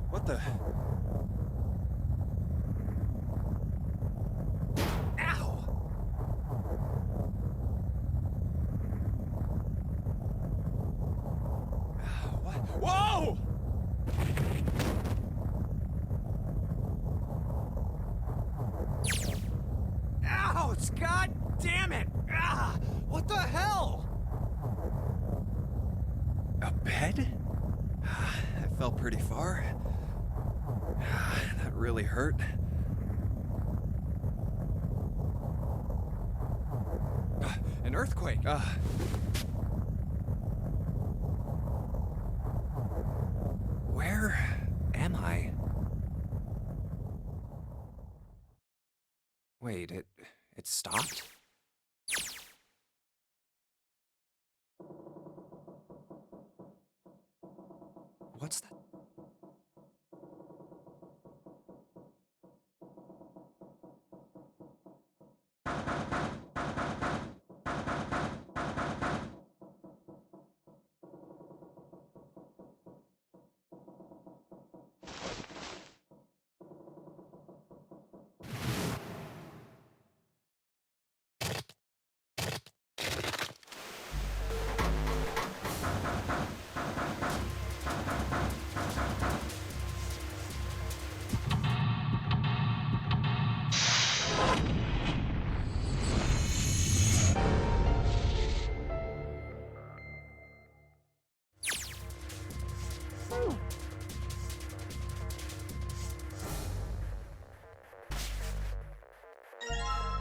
What the? Ow! What? Whoa! Ow! God damn it! Ah! What the hell? A bed? I fell pretty far. That really hurt. An earthquake! Where am I? Wait, it stopped? What's that?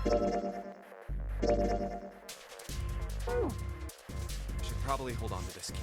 I should probably hold on to this key.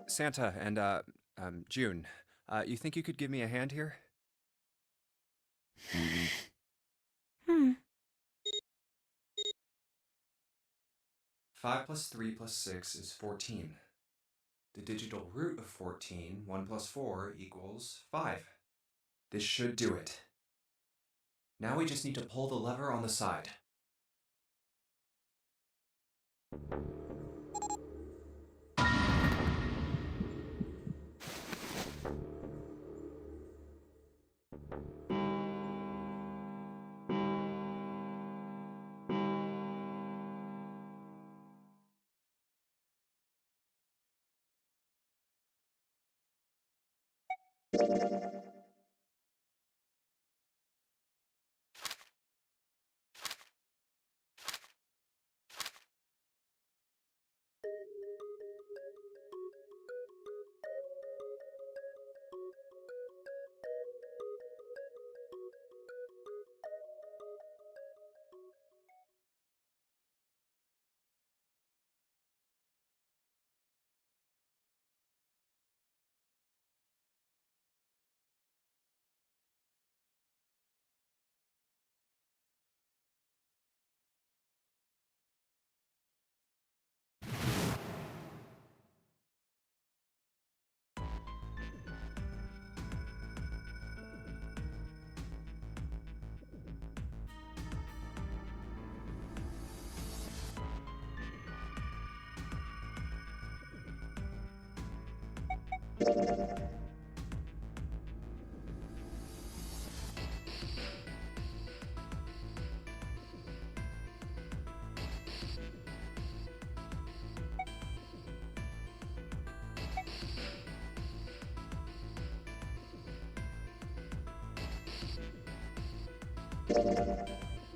Santa and, June, you think you could give me a hand here? Hmm. 5 plus 3 plus 6 is 14. The digital root of 14, 1 plus 4, equals 5. This should do it. Now we just need to pull the lever on the side.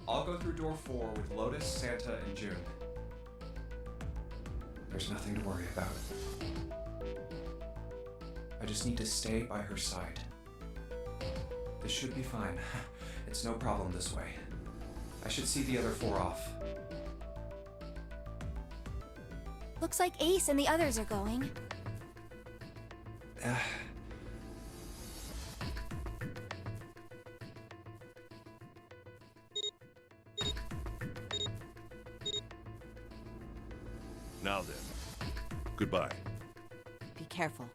I'll go through door 4 with Lotus, Santa, and June. There's nothing to worry about. I just need to stay by her side. This should be fine. It's no problem this way. I should see the other 4 off. Looks like Ace and the others are going. Now then, goodbye. Be careful.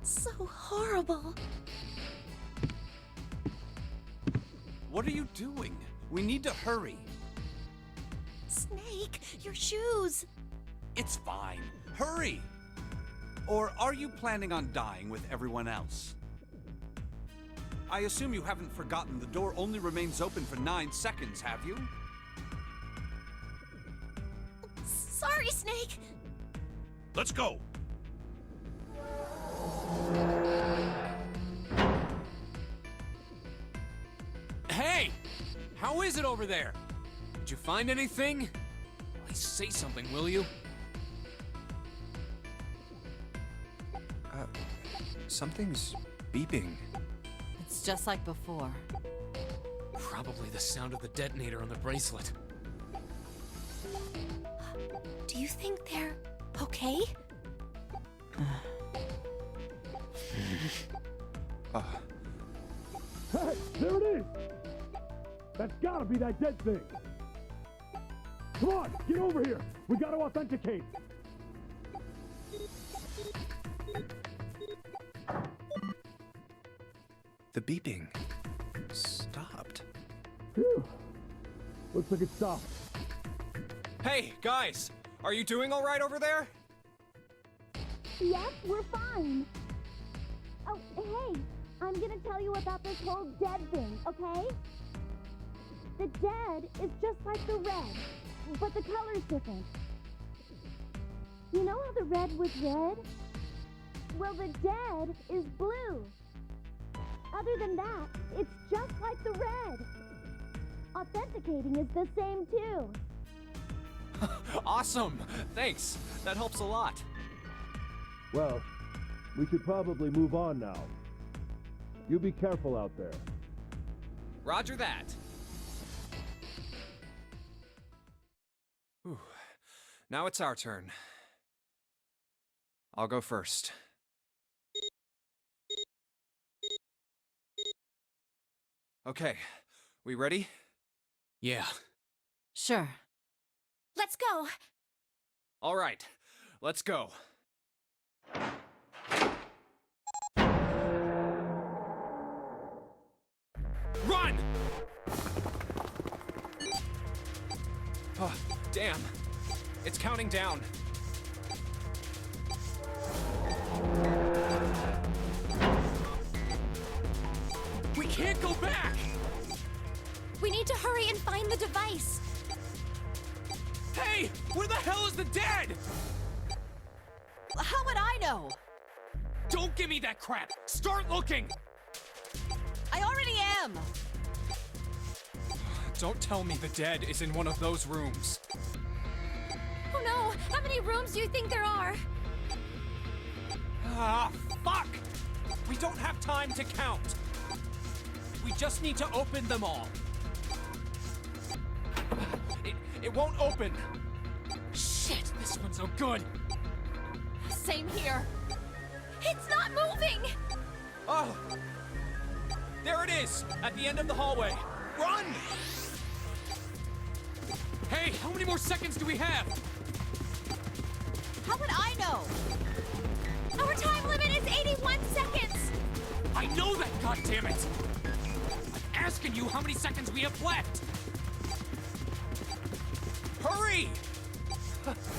So horrible. What are you doing? We need to hurry. Snake, your shoes. It's fine. Hurry! Or are you planning on dying with everyone else? I assume you haven't forgotten the door only remains open for 9 seconds, have you? Sorry, Snake. Let's go! Hey! How is it over there? Did you find anything? At least say something, will you? Something's beeping. It's just like before. Probably the sound of the detonator on the bracelet. Do you think they're okay? Hey, there it is! That's gotta be that dead thing! Come on, get over here! We gotta authenticate! The beeping stopped. Phew. Looks like it stopped. Hey, guys! Are you doing all right over there? Yes, we're fine. Oh, hey, I'm gonna tell you about this whole dead thing, okay? The dead is just like the red, but the color's different. You know how the red was red? Well, the dead is blue. Other than that, it's just like the red. Authenticating is the same too. Awesome! Thanks! That helps a lot. Well, we should probably move on now. You be careful out there. Roger that. Whew. Now it's our turn. I'll go first. Okay, we ready? Yeah. Sure. Let's go! All right, let's go. Run! Oh, damn. It's counting down. We can't go back! We need to hurry and find the device! Hey! Where the hell is the dead? How would I know? Don't give me that crap! Start looking! I already am! Don't tell me the dead is in one of those rooms. Oh no! How many rooms do you think there are? Ah, fuck! We don't have time to count. We just need to open them all. It won't open. Shit, this one's no good. Same here. It's not moving! Oh! There it is, at the end of the hallway. Run! Hey, how many more seconds do we have? How would I know? Our time limit is 81 seconds! I know that, goddammit! I'm asking you how many seconds we have left! Hurry!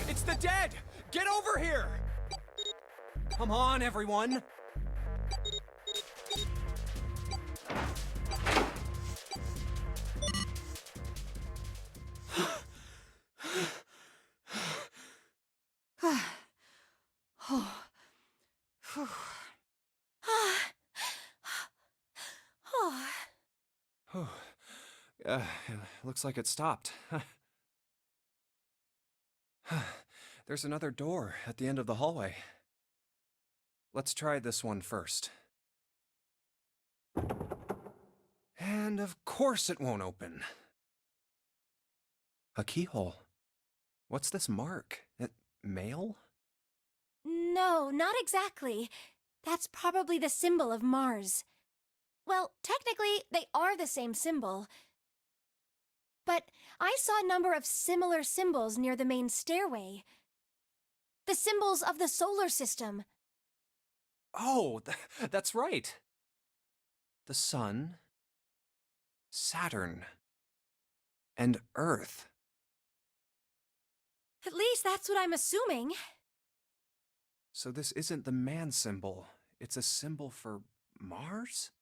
It's the dead! Get over here! Come on, everyone. Looks like it stopped. There's another door at the end of the hallway. Let's try this one first. And of course it won't open. A keyhole. What's this mark? Mail? No, not exactly. That's probably the symbol of Mars. Well, technically, they are the same symbol. But I saw a number of similar symbols near the main stairway. The symbols of the solar system. Oh, that's right. The Sun, Saturn, and Earth. At least that's what I'm assuming. So this isn't the man symbol. It's a symbol for Mars?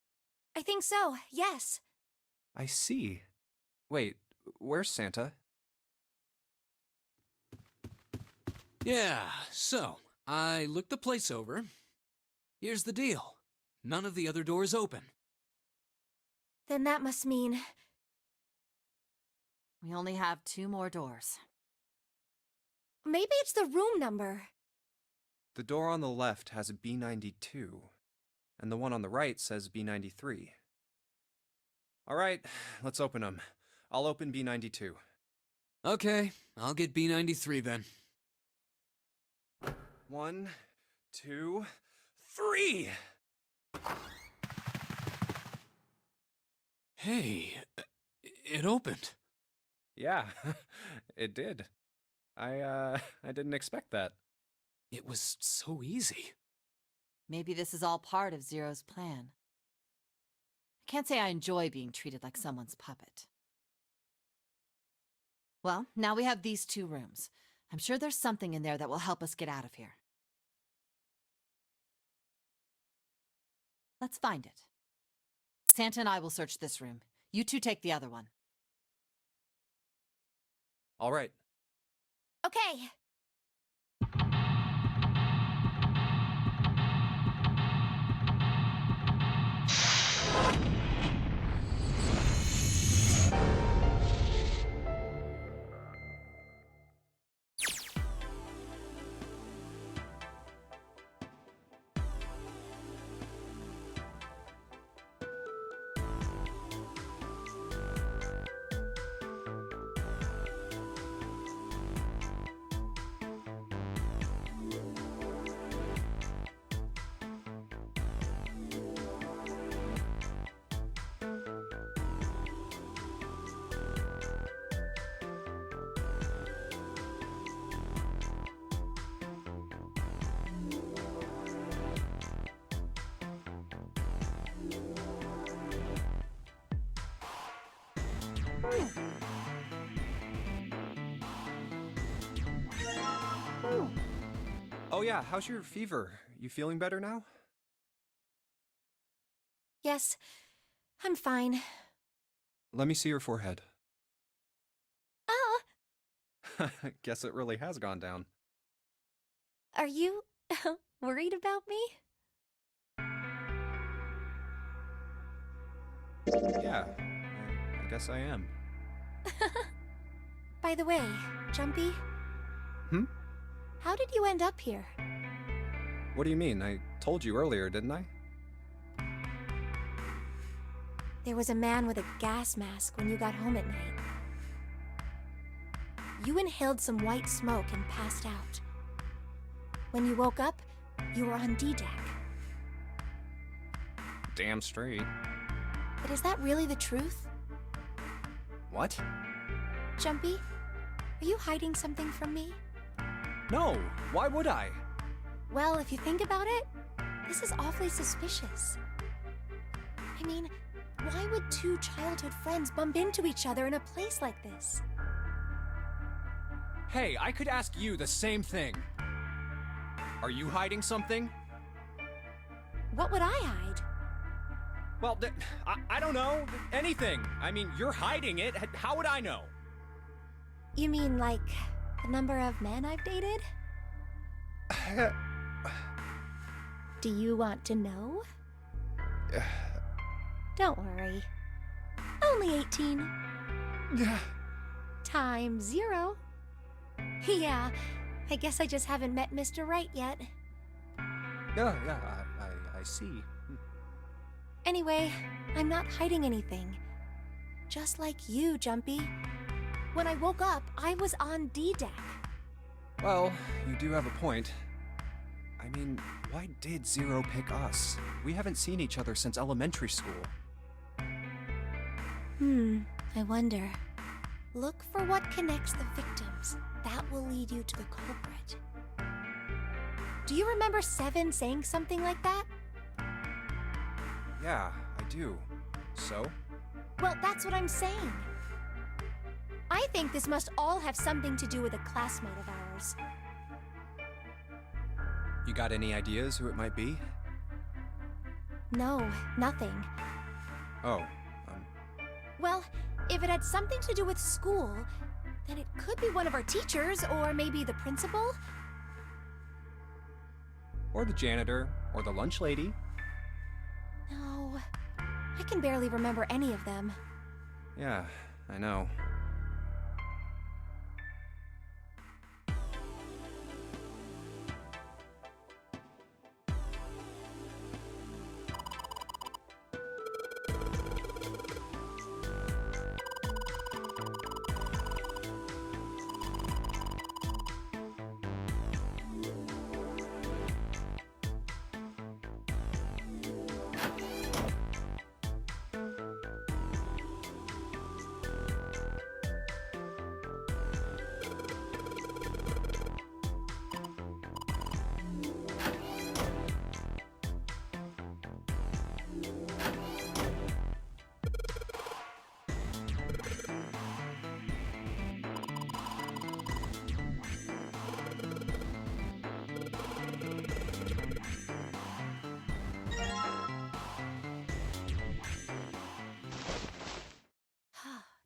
I think so, yes. I see. Wait, where's Santa? Yeah, so, I looked the place over. Here's the deal. None of the other doors open. Then that must mean... We only have 2 more doors. maybe it's the room number. The door on the left has a B92, and the one on the right says B93. All right, let's open them. I'll open B92. Okay, I'll get B93 then. 1, 2, 3! Hey, it opened. Yeah, it did. I didn't expect that. It was so easy. Maybe this is all part of Zero's plan. I can't say I enjoy being treated like someone's puppet. Well, now we have these 2 rooms. I'm sure there's something in there that will help us get out of here. Let's find it. Santa and I will search this room. You 2 take the other one. All right. Okay. yeah, how's your fever? You feeling better now? Yes, I'm fine. Let me see your forehead. Ah, Guess it really has gone down. are you worried about me? Yeah, I guess I am. By the way, Jumpy, Hmm? how did you end up here? What do you mean? I told you earlier, didn't I? There was a man with a gas mask when you got home at night. You inhaled some white smoke and passed out. When you woke up, you were on D-Deck. Damn straight. But is that really the truth? What? Jumpy, are you hiding something from me? No, why would I? Well, if you think about it, this is awfully suspicious. I mean, why would two childhood friends bump into each other in a place like this? Hey, I could ask you the same thing. Are you hiding something? What would I hide? Well, I don't know. Anything. I mean, you're hiding it. How would I know? You mean like the number of men I've dated? Do you want to know? Don't worry. Only 18. Times 0. Yeah, I guess I just haven't met Mr. Right yet. Yeah, I see. Anyway, I'm not hiding anything. Just like you, Jumpy. When I woke up, I was on D-Deck. Well, you do have a point. I mean, why did Zero pick us? We haven't seen each other since elementary school. I wonder. Look for what connects the victims. That will lead you to the culprit. Do you remember Seven saying something like that? Yeah, I do. So? Well, that's what I'm saying. I think this must all have something to do with a classmate of ours. You got any ideas who it might be? No, nothing. Oh, Well, if it had something to do with school, then it could be one of our teachers, or maybe the principal. or the janitor, or the lunch lady. No, I can barely remember any of them. Yeah, I know.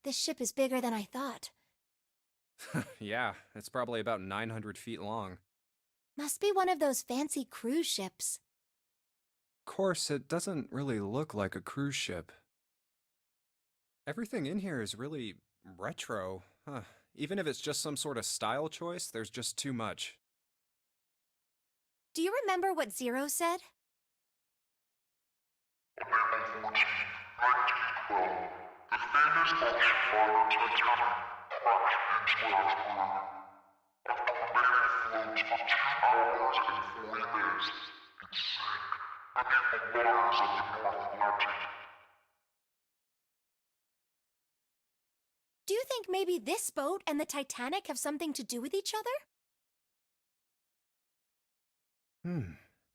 This ship is bigger than I thought. Yeah, it's probably about 900 feet long. Must be one of those fancy cruise ships. Of course, it doesn't really look like a cruise ship. Everything in here is really retro. Even if it's just some sort of style choice, there's just too much. Do you remember what Zero said? Do you think maybe this boat and the Titanic have something to do with each other?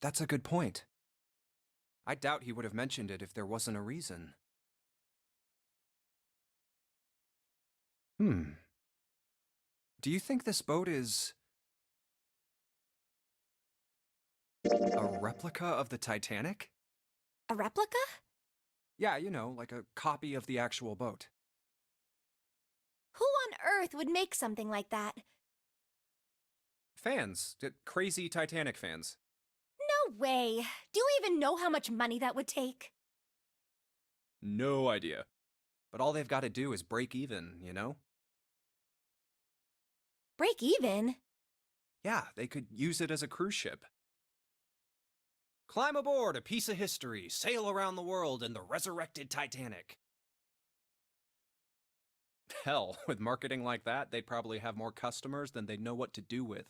That's a good point. I doubt he would have mentioned it if there wasn't a reason. Do you think this boat is A replica of the Titanic? A replica? Yeah, you know, like a copy of the actual boat. Who on earth would make something like that? Fans. Crazy Titanic fans. No way. Do you even know how much money that would take? No idea. But all they've got to do is break even, you know? Break even? Yeah, they could use it as a cruise ship. Climb aboard a piece of history, sail around the world in the resurrected Titanic. Hell, with marketing like that, they'd probably have more customers than they'd know what to do with.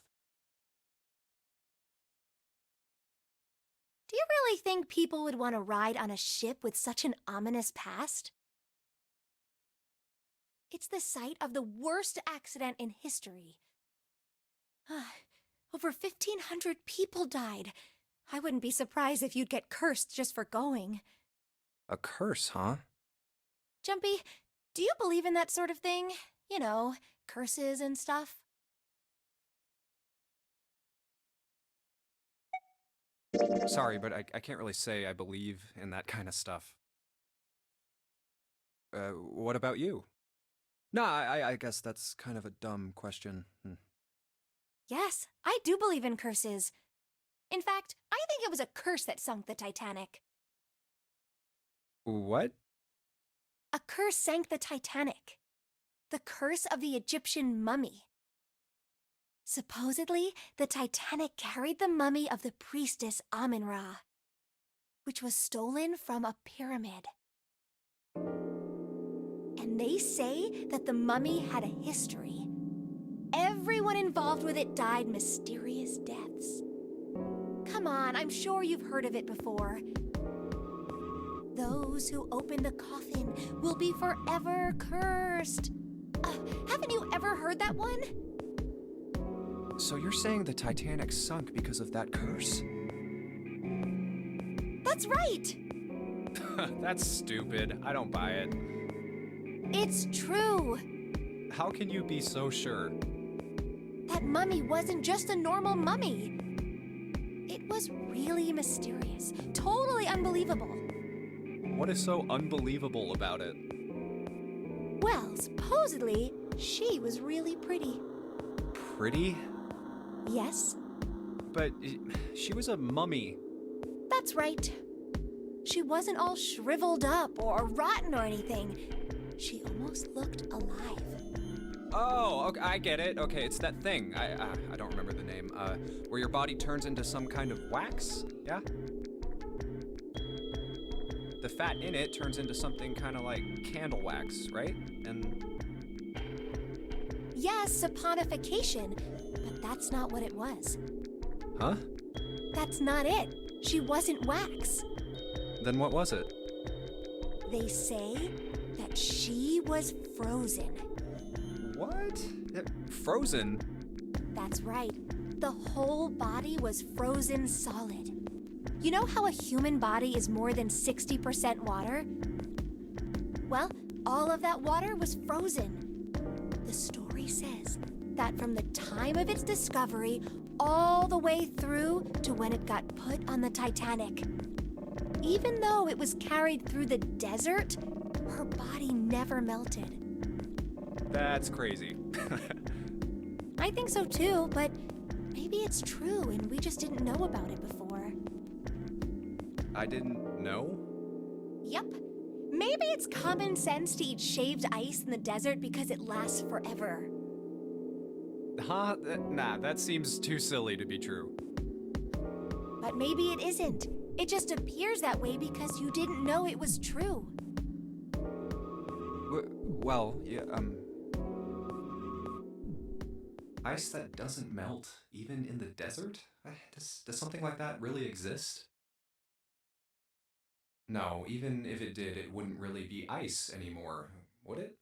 Do you really think people would want to ride on a ship with such an ominous past? It's the site of the worst accident in history. Over 1,500 people died. I wouldn't be surprised if you'd get cursed just for going. A curse, huh? Jumpy, do you believe in that sort of thing? You know, curses and stuff? Sorry, but I can't really say I believe in that kind of stuff. What about you? No, I guess that's kind of a dumb question. Yes, I do believe in curses. In fact, I think it was a curse that sunk the Titanic. What? A curse sank the Titanic. The curse of the Egyptian mummy. Supposedly, the Titanic carried the mummy of the priestess Amun-Ra, which was stolen from a pyramid. And they say that the mummy had a history. Everyone involved with it died mysterious deaths. Come on, I'm sure you've heard of it before. Those who open the coffin will be forever cursed. Haven't you ever heard that one? So you're saying the Titanic sunk because of that curse? That's right! That's stupid. I don't buy it. It's true. How can you be so sure? That mummy wasn't just a normal mummy. It was really mysterious, totally unbelievable. What is so unbelievable about it? Well, supposedly, she was really pretty. Pretty? Yes, But she was a mummy. that's right. She wasn't all shriveled up or rotten or anything. She almost looked alive. Oh, okay, I get it. Okay, it's that thing. I don't remember the name. Where your body turns into some kind of wax? Yeah? The fat in it turns into something kind of like candle wax, right? And Yes, saponification, but that's not what it was. huh? That's not it. She wasn't wax. Then what was it? They say that she was frozen. What? Frozen? That's right. The whole body was frozen solid. You know how a human body is more than 60% water? Well, all of that water was frozen. The story says that from the time of its discovery all the way through to when it got put on the Titanic. Even though it was carried through the desert, her body never melted. That's crazy. I think so too, but maybe it's true and we just didn't know about it before. I didn't know? Yup. Maybe it's common sense to eat shaved ice in the desert because it lasts forever. Huh? Nah, that seems too silly to be true. But maybe it isn't. It just appears that way because you didn't know it was true. Well, yeah, Ice that doesn't melt, even in the desert? Does something like that really exist? No, even if it did, it wouldn't really be ice anymore, would it?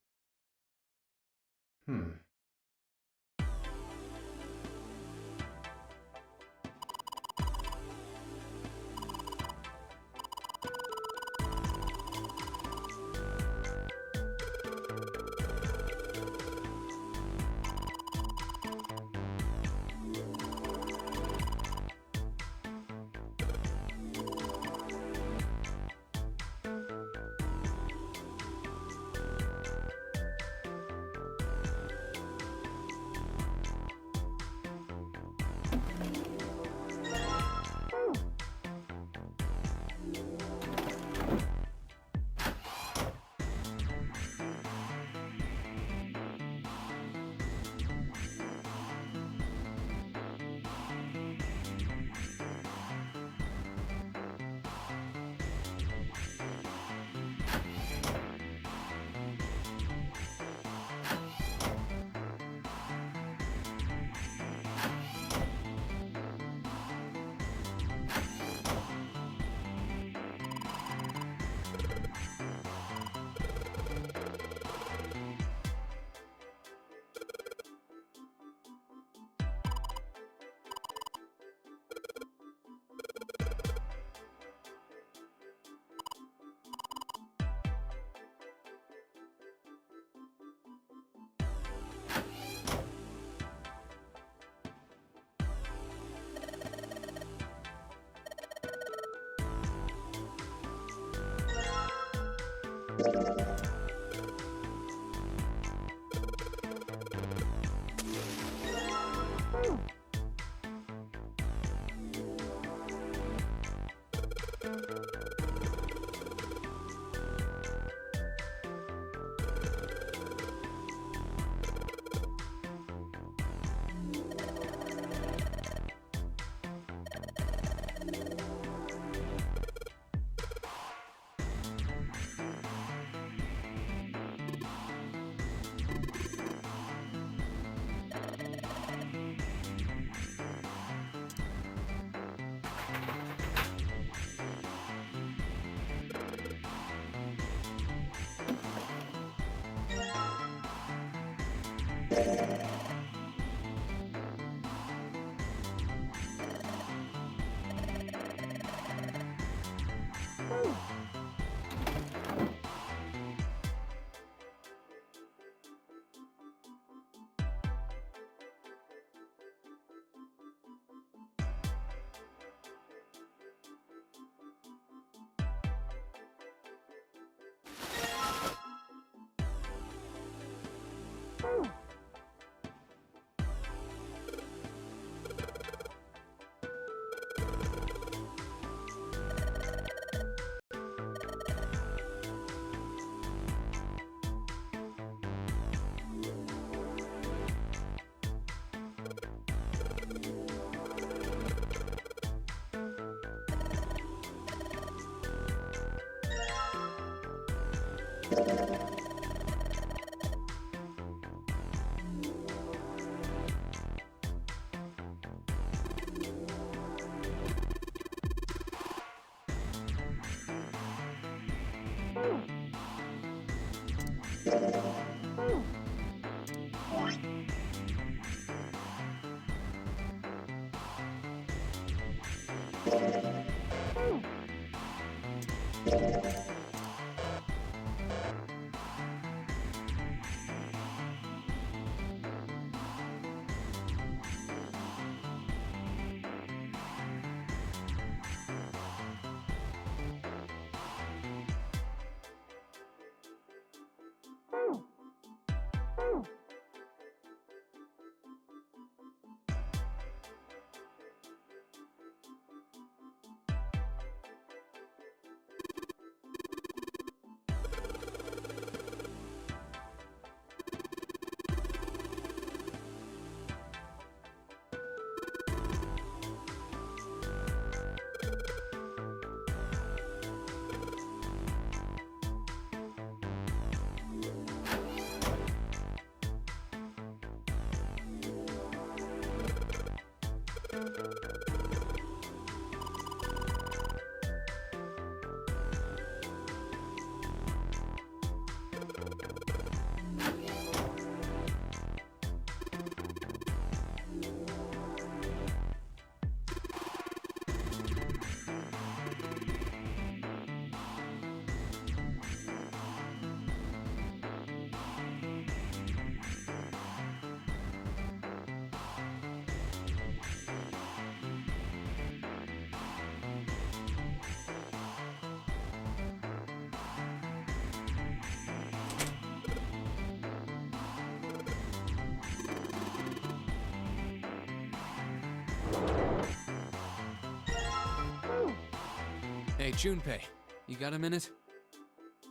Hey, Junpei, you got a minute?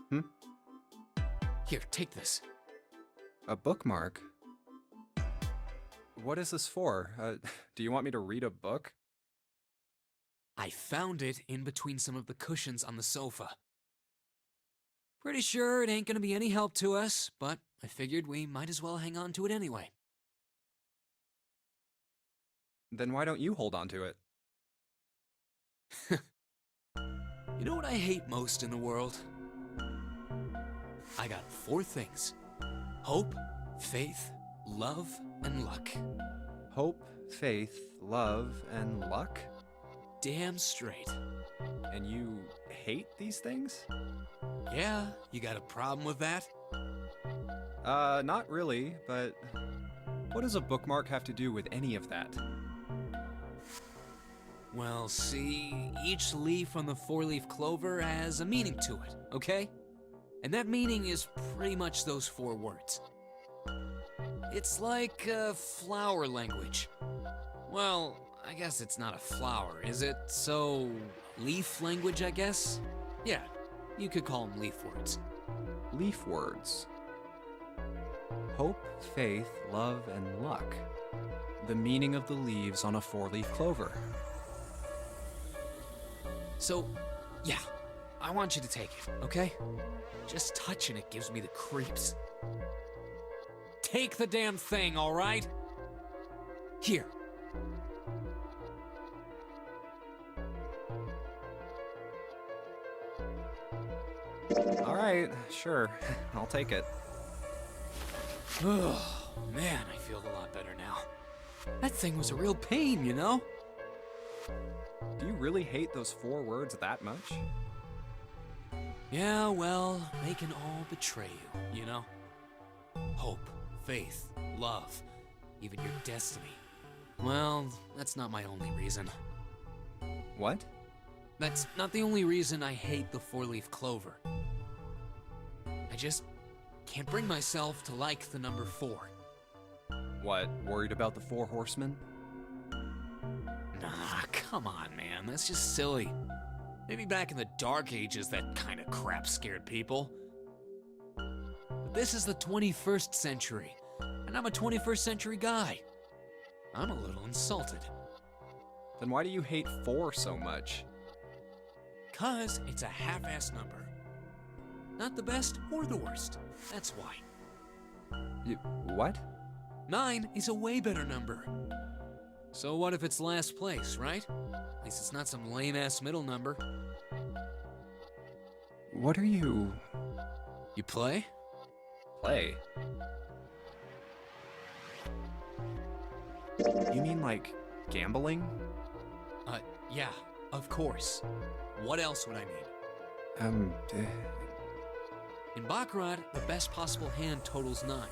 Hmm? Here, take this. A bookmark? What is this for? Do you want me to read a book? I found it in between some of the cushions on the sofa. Pretty sure it ain't gonna be any help to us, but I figured we might as well hang on to it anyway. Then why don't you hold on to it? You know what I hate most in the world? I got 4 things. Hope, faith, love, and luck. Hope, faith, love, and luck? Damn straight. And you hate these things? Yeah, you got a problem with that? Not really, but what does a bookmark have to do with any of that? Well, see, each leaf on the 4-leaf clover has a meaning to it, okay? And that meaning is pretty much those 4 words. It's like flower language. Well, I guess it's not a flower, is it? So, leaf language, I guess? Yeah, you could call them leaf words. Leaf words. Hope, faith, love, and luck. The meaning of the leaves on a 4-leaf clover. So, yeah, I want you to take it, okay? Just touching it gives me the creeps. Take the damn thing, all right? Here. All right, sure. I'll take it. Oh, man, I feel a lot better now. That thing was a real pain, you know? Do you really hate those 4 words that much? Yeah, well, they can all betray you, you know? Hope, faith, love, even your destiny. Well, that's not my only reason. What? That's not the only reason I hate the 4-leaf clover. I just can't bring myself to like the number 4. What, worried about the 4 horsemen? Nah, come on, man, that's just silly. Maybe back in the Dark Ages that kind of crap scared people. But this is the 21st century, and I'm a 21st century guy. I'm a little insulted. Then why do you hate 4 so much? 'Cause it's a half-ass number. Not the best or the worst, that's why. What? 9 is a way better number. So what if it's last place, right? At least it's not some lame-ass middle number. What are you... You play? Play? You mean like gambling? Yeah, of course. What else would I mean? In Baccarat, the best possible hand totals 9.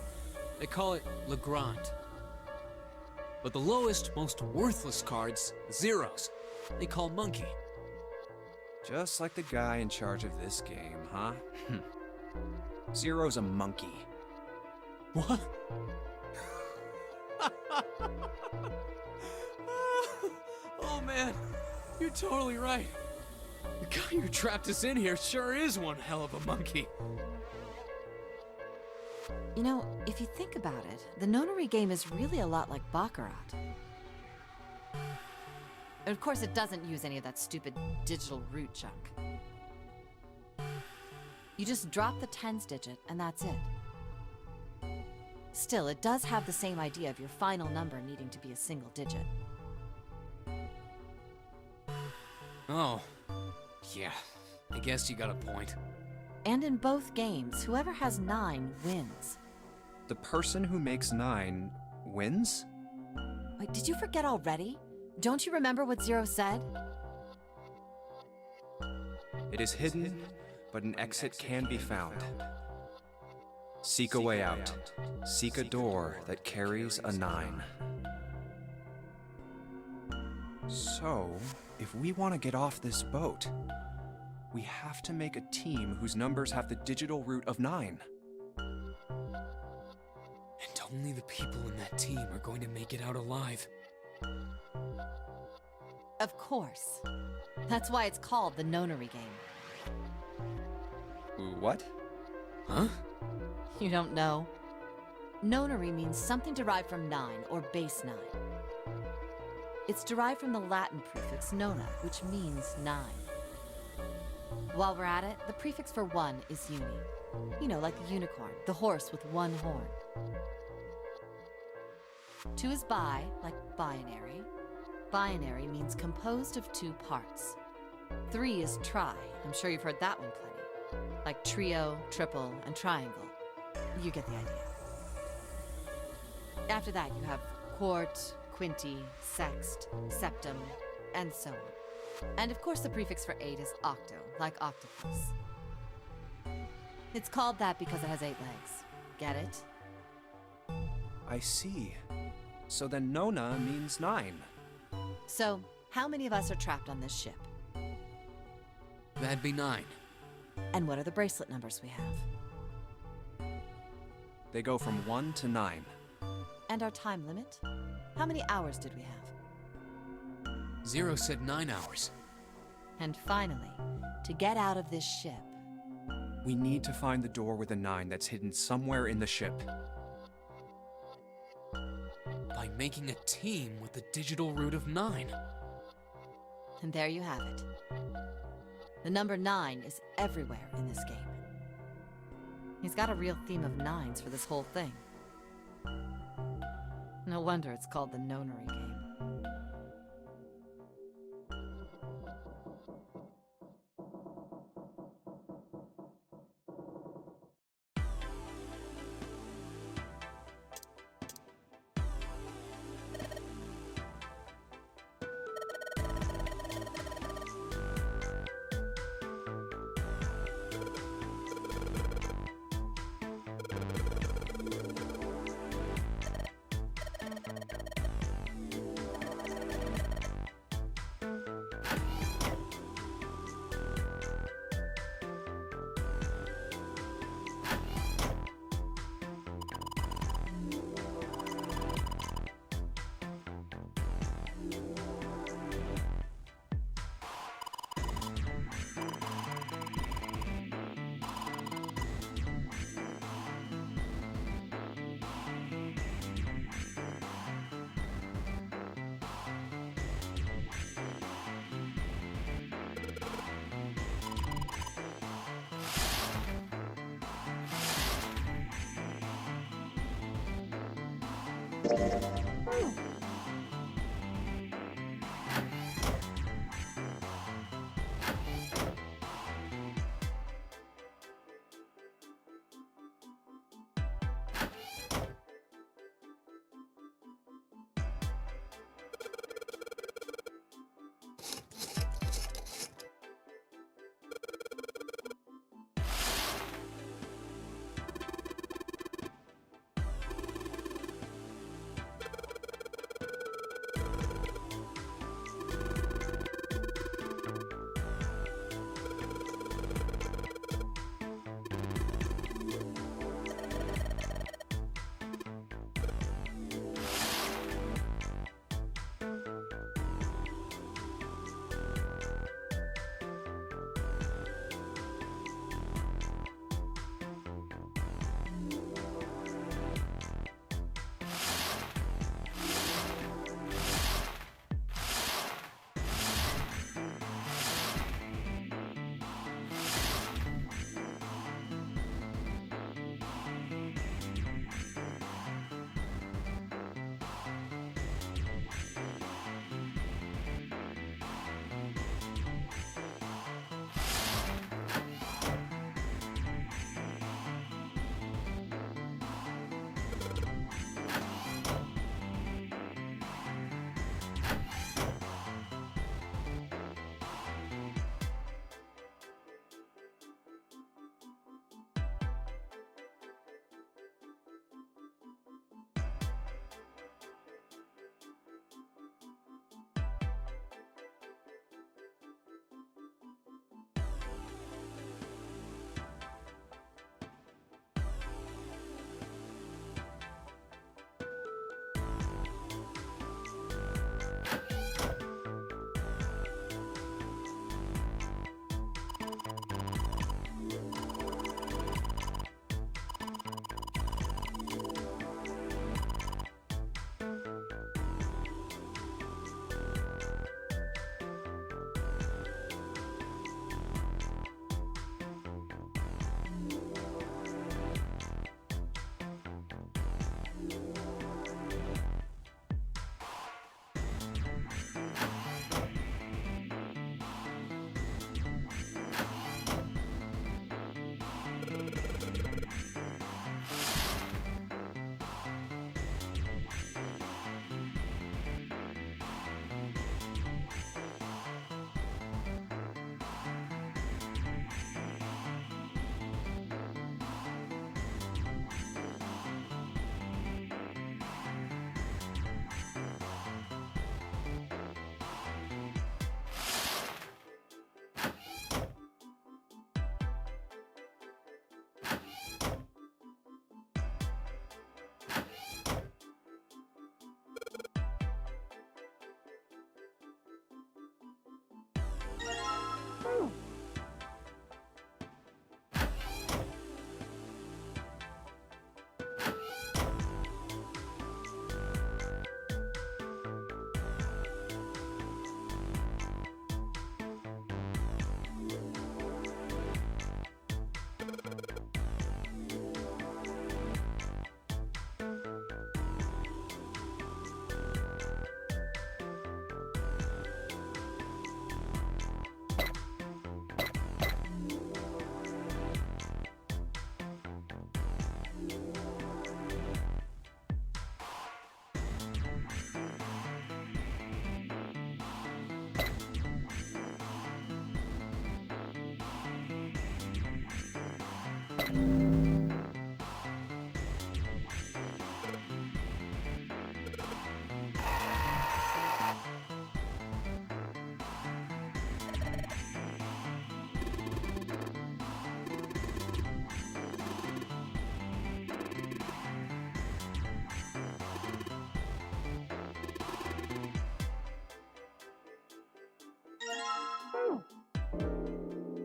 They call it Le Grand. But the lowest, most worthless cards, zeros, they call Monkey. Just like the guy in charge of this game, huh? Zero's a monkey. What? Oh man, you're totally right. The guy who trapped us in here sure is one hell of a monkey. You know, if you think about it, the nonary game is really a lot like Baccarat. Of course, it doesn't use any of that stupid digital root junk. You just drop the tens digit, and that's it. Still, it does have the same idea of your final number needing to be a single digit. Oh, yeah, I guess you got a point. And in both games, whoever has 9 wins. The person who makes 9 wins? Wait, did you forget already? Don't you remember what Zero said? It is hidden, but an exit can be found. Seek a way out. Seek a door that carries a 9. So, if we want to get off this boat, we have to make a team whose numbers have the digital root of 9. And only the people in that team are going to make it out alive. Of course. That's why it's called the nonary game. What? Huh? You don't know? Nonary means something derived from 9, or base 9. It's derived from the Latin prefix nona, which means 9. While we're at it, the prefix for 1 is uni. You know, like the unicorn, the horse with 1 horn. 2 is bi, like binary. Binary means composed of 2 parts. 3 is tri. I'm sure you've heard that one plenty. Like trio, triple, and triangle. You get the idea. After that, you have quart, quinty, sext, septum, and so on. And of course, the prefix for 8 is octo, like octopus. It's called that because it has 8 legs. Get it? I see. So then Nona means 9. So, how many of us are trapped on this ship? That'd be 9. And what are the bracelet numbers we have? They go from 1 to 9. And our time limit? How many hours did we have? Zero said 9 hours. And finally, to get out of this ship, We need to find the door with a 9 that's hidden somewhere in the ship. By making a team with the digital root of 9. and there you have it. The number 9 is everywhere in this game. He's got a real theme of 9s for this whole thing. No wonder it's called the Nonary game.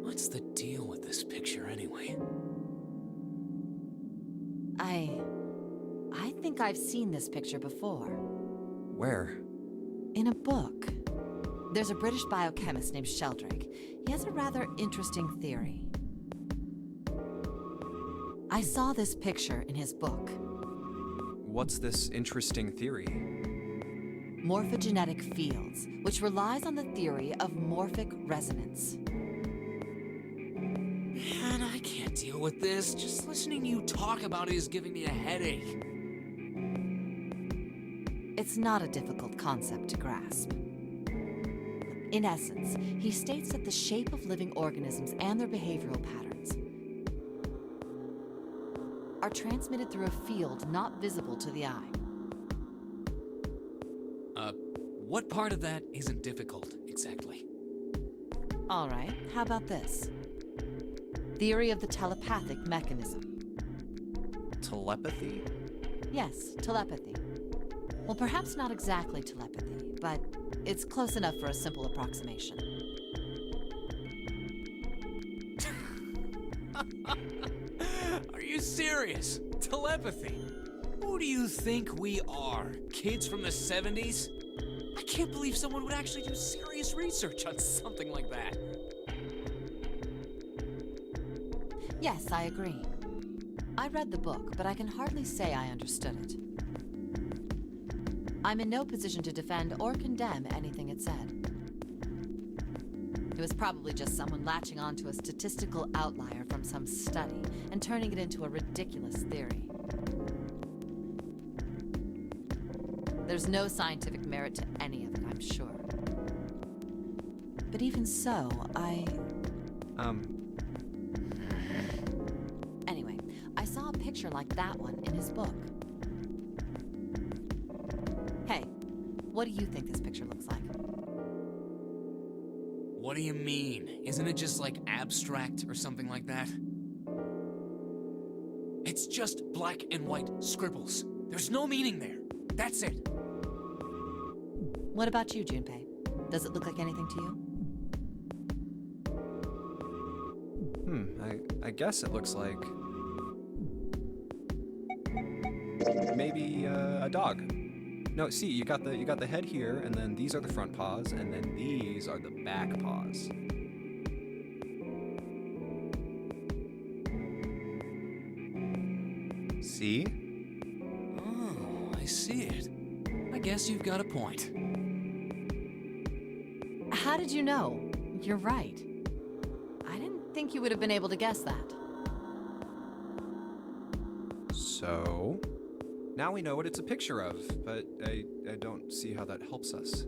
What's the deal with this picture anyway? I think I've seen this picture before. Where? In a book. There's a British biochemist named Sheldrake. He has a rather interesting theory. I saw this picture in his book. What's this interesting theory? Morphogenetic fields, which relies on the theory of morphic resonance. Man, I can't deal with this. Just listening to you talk about it is giving me a headache. It's not a difficult concept to grasp. In essence, he states that the shape of living organisms and their behavioral patterns are transmitted through a field not visible to the eye. What part of that isn't difficult, exactly? All right, how about this? Theory of the telepathic mechanism. Telepathy? Yes, telepathy. Well, perhaps not exactly telepathy, but it's close enough for a simple approximation. Are you serious? Telepathy? Who do you think we are? Kids from the 70s? I can't believe someone would actually do serious research on something like that. Yes, I agree. I read the book, but I can hardly say I understood it. I'm in no position to defend or condemn anything it said. It was probably just someone latching onto a statistical outlier from some study and turning it into a ridiculous theory. There's no scientific merit to any of it, I'm sure. But even so, Anyway, I saw a picture like that one in his book. Hey, what do you think this picture looks like? What do you mean? Isn't it just like abstract or something like that? It's just black and white scribbles. There's no meaning there. That's it. What about you, Junpei? Does it look like anything to you? I guess it looks like... maybe a dog. No, see, you got the head here, and then these are the front paws, and then these are the back paws. See? Oh, I see it. I guess you've got a point. How did you know? You're right. I didn't think you would have been able to guess that. So... now we know what it's a picture of, but I don't see how that helps us.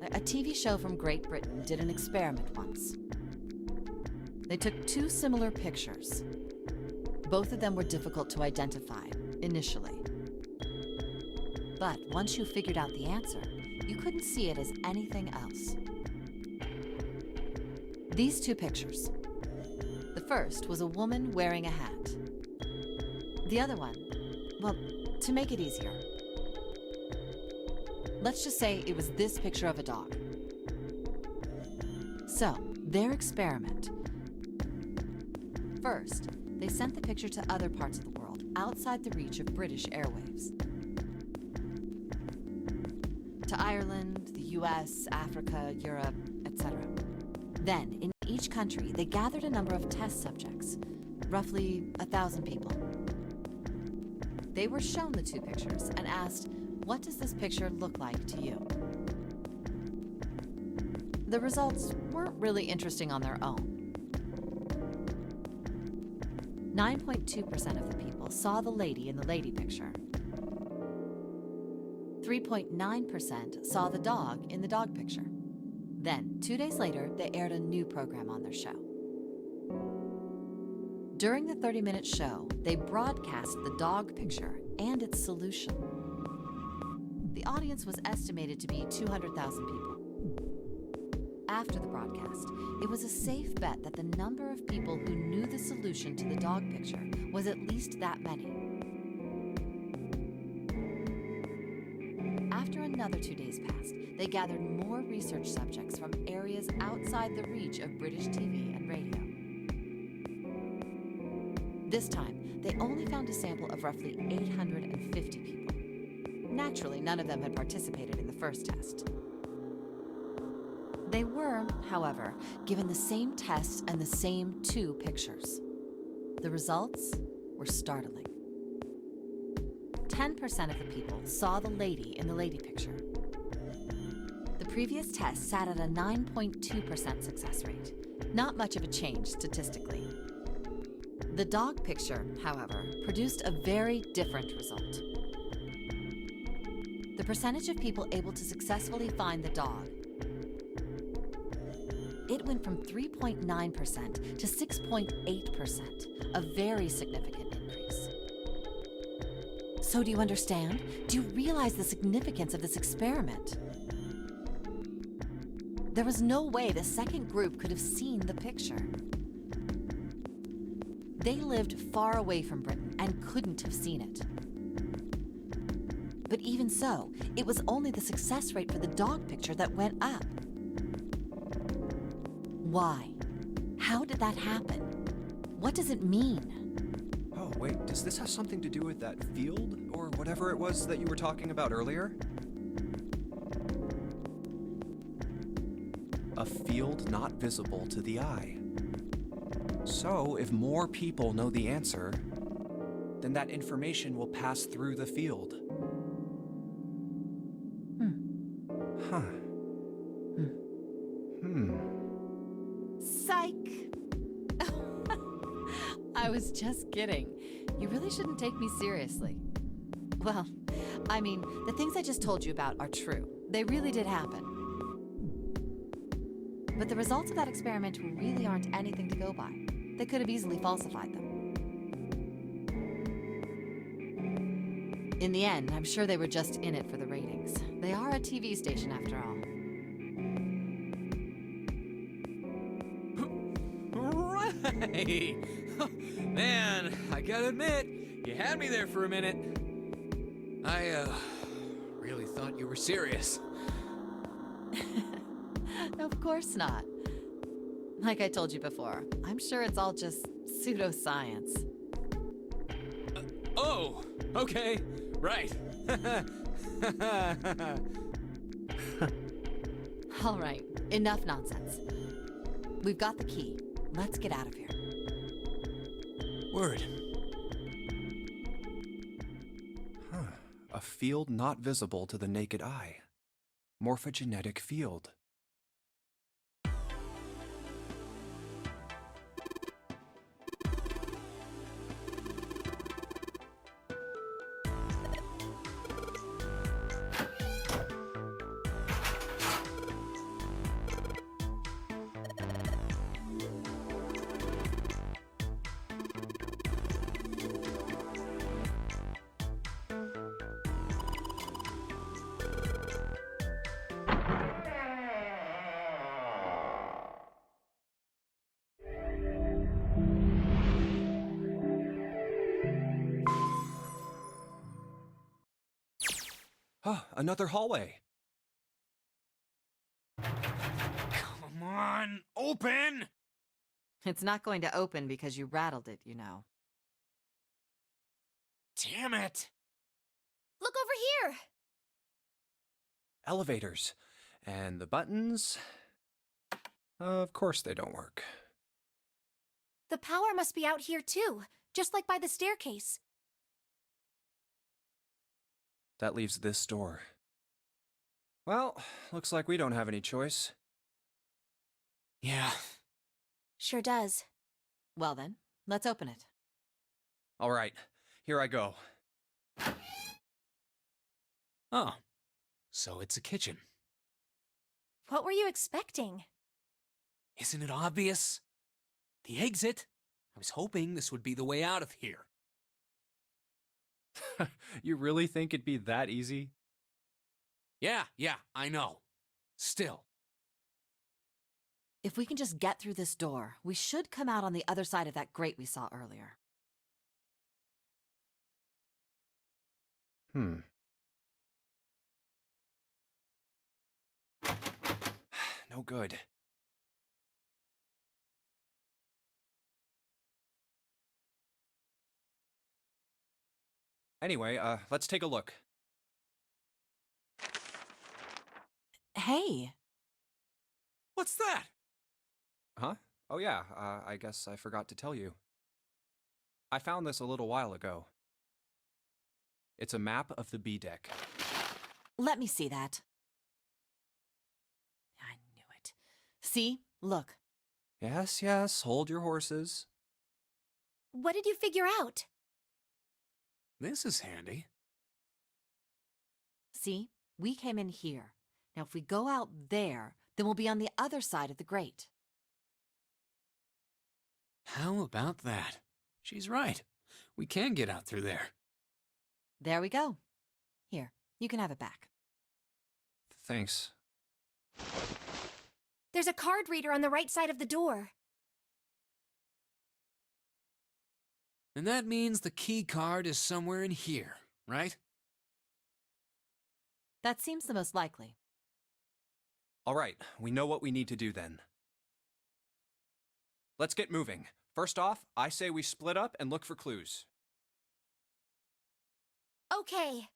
A TV show from Great Britain did an experiment once. They took two similar pictures. Both of them were difficult to identify, initially. But once you figured out the answer, you couldn't see it as anything else. These two pictures. The first was a woman wearing a hat. The other one, well, to make it easier, let's just say it was this picture of a dog. So, their experiment. First, they sent the picture to other parts of the world, outside the reach of British airwaves. To Ireland, the US, Africa, Europe, etc. Then, in each country, they gathered a number of test subjects, roughly 1,000 people. They were shown the two pictures and asked, what does this picture look like to you? The results weren't really interesting on their own. 9.2% of the people saw the lady in the lady picture. 3.9% saw the dog in the dog picture. Then, 2 days later, they aired a new program on their show. During the 30-minute show, they broadcast the dog picture and its solution. The audience was estimated to be 200,000 people. After the broadcast, it was a safe bet that the number of people who knew the solution to the dog picture was at least that many. After another 2 days passed, they gathered more research subjects from areas outside the reach of British TV and radio. This time, they only found a sample of roughly 850 people. Naturally, none of them had participated in the first test. They were, however, given the same tests and the same 2 pictures. The results were startling. 10% of the people saw the lady in the lady picture. The previous test sat at a 9.2% success rate. Not much of a change statistically. The dog picture, however, produced a very different result. The percentage of people able to successfully find the dog, it went from 3.9% to 6.8%, a very significant increase. So do you understand? Do you realize the significance of this experiment? There was no way the second group could have seen the picture. They lived far away from Britain and couldn't have seen it. But even so, it was only the success rate for the dog picture that went up. Why? How did that happen? What does it mean? Oh, wait, does this have something to do with that field? Or whatever it was that you were talking about earlier? A field not visible to the eye. So, if more people know the answer, then that information will pass through the field. Huh. Psych! I was just kidding. You really shouldn't take me seriously. Well, I mean, the things I just told you about are true. They really did happen. But the results of that experiment really aren't anything to go by. They could have easily falsified them. In the end, I'm sure they were just in it for the ratings. They are a TV station after all. Right! Man, I gotta admit, you had me there for a minute. I, really thought you were serious. Of course not. Like I told you before, I'm sure it's all just pseudoscience. Oh, okay, right. All right, enough nonsense. We've got the key. Let's get out of here. Word. A field not visible to the naked eye. Morphogenetic field. Another hallway. Come on, open! It's not going to open because you rattled it, you know. Damn it! Look over here! Elevators. And the buttons? Of course they don't work. The power must be out here too, just like by the staircase. That leaves this door. Well, looks like we don't have any choice. Yeah. Sure does. Well then, let's open it. All right, here I go. Oh, so it's a kitchen. What were you expecting? Isn't it obvious? The exit. I was hoping this would be the way out of here. You really think it'd be that easy? Yeah, I know. Still. If we can just get through this door, we should come out on the other side of that grate we saw earlier. No good. Anyway, let's take a look. Hey, What's that? Huh? Oh yeah, I guess I forgot to tell you. I found this a little while ago. It's a map of the B deck. let me see that. I knew it. See? Look. Yes, hold your horses. What did you figure out? This is handy. See? We came in here. Now if we go out there, then we'll be on the other side of the grate. How about that? She's right. We can get out through there. There we go. Here, you can have it back. Thanks. There's a card reader on the right side of the door. And that means the key card is somewhere in here, right? That seems the most likely. All right, we know what we need to do then. Let's get moving. First off, I say we split up and look for clues. Okay.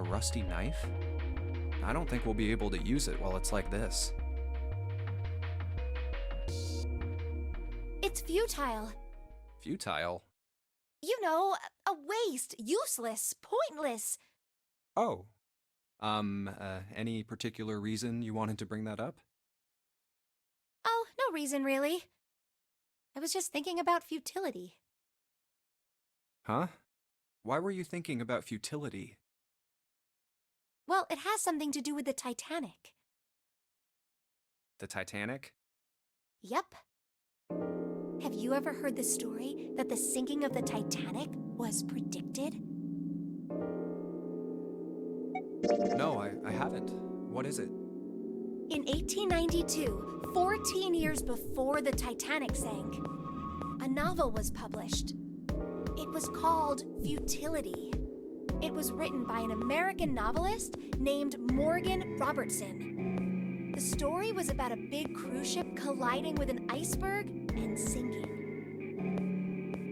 rusty knife? I don't think we'll be able to use it while it's like this. It's futile. Futile? You know, a waste, useless, pointless. Oh. Any particular reason you wanted to bring that up? Oh, no reason really. I was just thinking about futility. Huh? Why were you thinking about futility? Well, it has something to do with the Titanic. The Titanic? Yep. Have you ever heard the story that the sinking of the Titanic was predicted? No, I haven't. What is it? In 1892, 14 years before the Titanic sank, a novel was published. It was called Futility. It was written by an American novelist named Morgan Robertson. The story was about a big cruise ship colliding with an iceberg and sinking.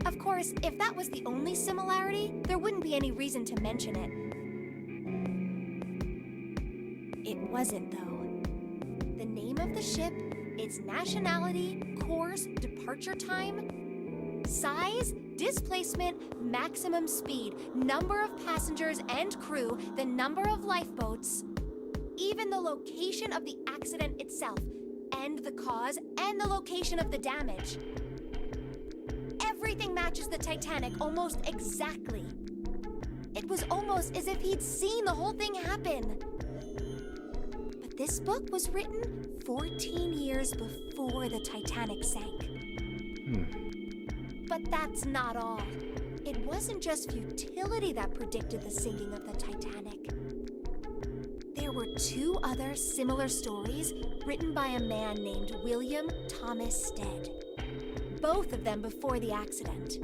Of course, if that was the only similarity, there wouldn't be any reason to mention it. It wasn't, though. The name of the ship, its nationality, course, departure time, size, displacement, maximum speed, number of passengers and crew, the number of lifeboats, even the location of the accident itself, and the cause, and the location of the damage. Everything matches the Titanic almost exactly. It was almost as if he'd seen the whole thing happen. But this book was written 14 years before the Titanic sank. But that's not all. It wasn't just futility that predicted the sinking of the Titanic. There were two other similar stories written by a man named William Thomas Stead. Both of them before the accident.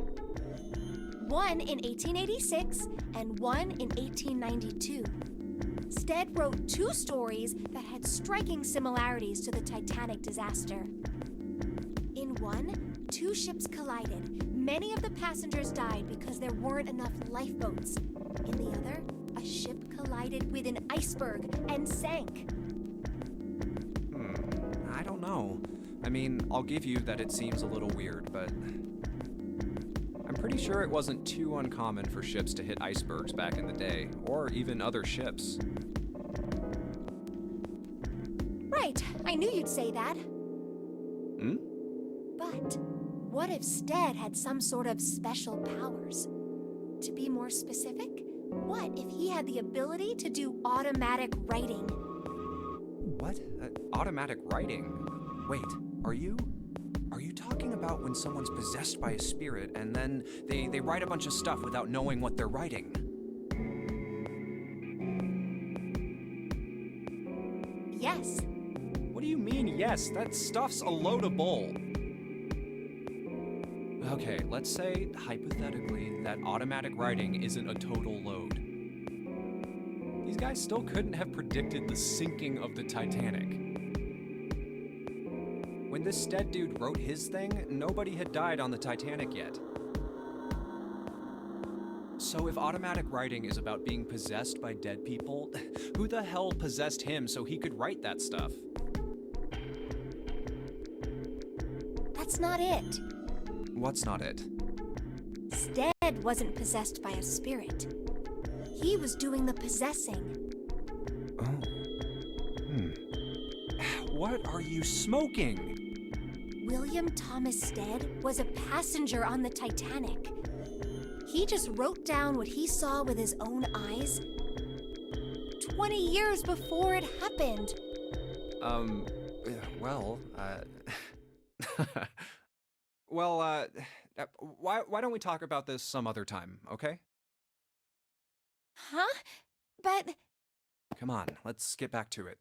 One in 1886 and one in 1892. Stead wrote two stories that had striking similarities to the Titanic disaster. In one, two ships collided. Many of the passengers died because there weren't enough lifeboats. In the other, a ship collided with an iceberg and sank. I don't know. I mean, I'll give you that it seems a little weird, but I'm pretty sure it wasn't too uncommon for ships to hit icebergs back in the day, or even other ships. Right, I knew you'd say that. But what if Stead had some sort of special powers? To be more specific, what if he had the ability to do automatic writing? What? Automatic writing? Wait, are you talking about when someone's possessed by a spirit and then they write a bunch of stuff without knowing what they're writing? Yes. What do you mean, yes? That stuff's a load of bull. Okay, let's say, hypothetically, that automatic writing isn't a total load. These guys still couldn't have predicted the sinking of the Titanic. When this Stead dude wrote his thing, nobody had died on the Titanic yet. So if automatic writing is about being possessed by dead people, who the hell possessed him so he could write that stuff? That's not it. What's not it? Stead wasn't possessed by a spirit. He was doing the possessing. Oh. What are you smoking? William Thomas Stead was a passenger on the Titanic. He just wrote down what he saw with his own eyes 20 years before it happened. Well, well, why don't we talk about this some other time, okay? Huh? But... Come on, let's get back to it.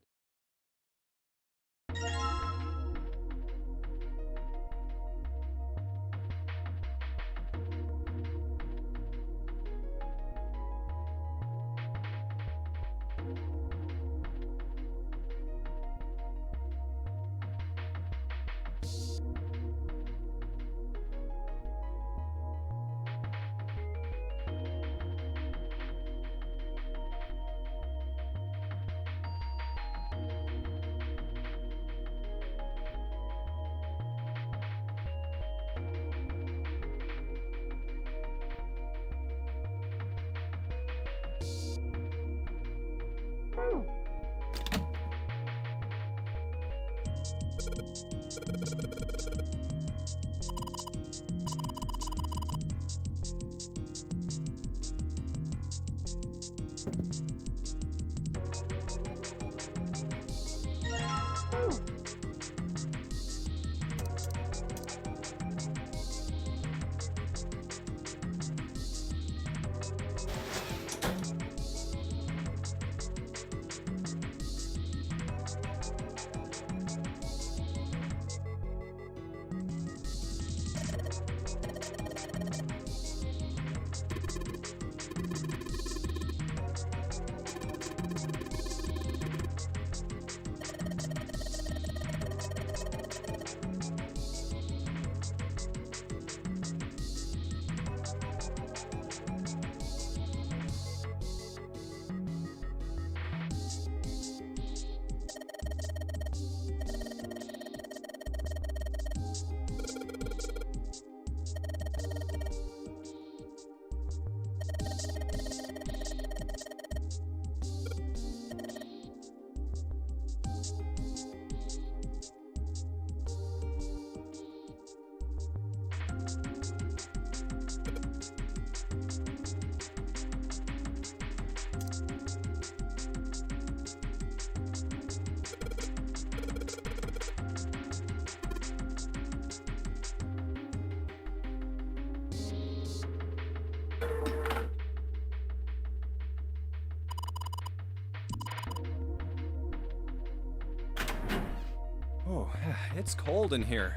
Oh, it's cold in here.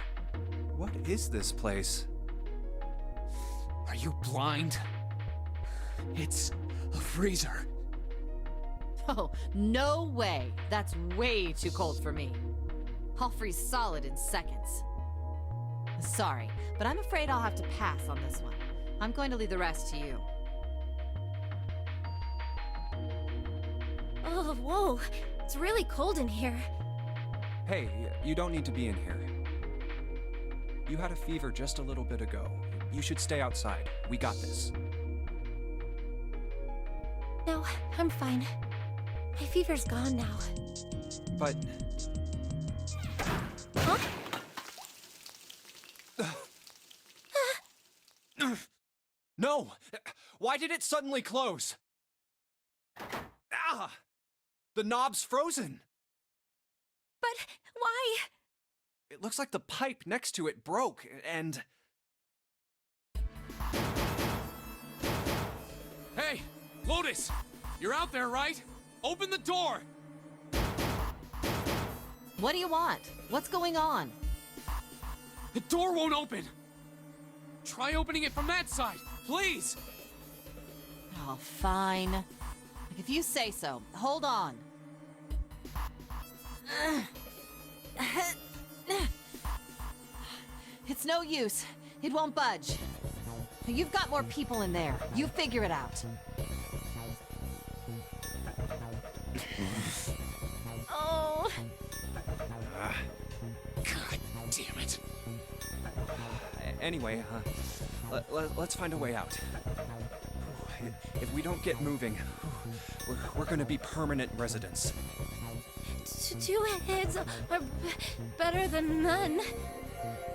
What is this place? Are you blind? It's a freezer. Oh, no way. That's way too cold for me. I'll freeze solid in seconds. Sorry, but I'm afraid I'll have to pass on this one. I'm going to leave the rest to you. Oh, whoa. It's really cold in here. Hey, you don't need to be in here. You had a fever just a little bit ago. You should stay outside. We got this. No, I'm fine. My fever's gone now. But... Huh? No! Why did it suddenly close? Ah! The knob's frozen! But why? It looks like the pipe next to it broke, and... Hey, Lotus! You're out there, right? Open the door! What do you want? What's going on? The door won't open! Try opening it from that side, please! Oh, fine. Like, if you say so. Hold on. It's no use. It won't budge. You've got more people in there. You figure it out. Oh. God damn it. Anyway, let's find a way out. If we don't get moving, we're gonna be permanent residents. Two heads are better than none.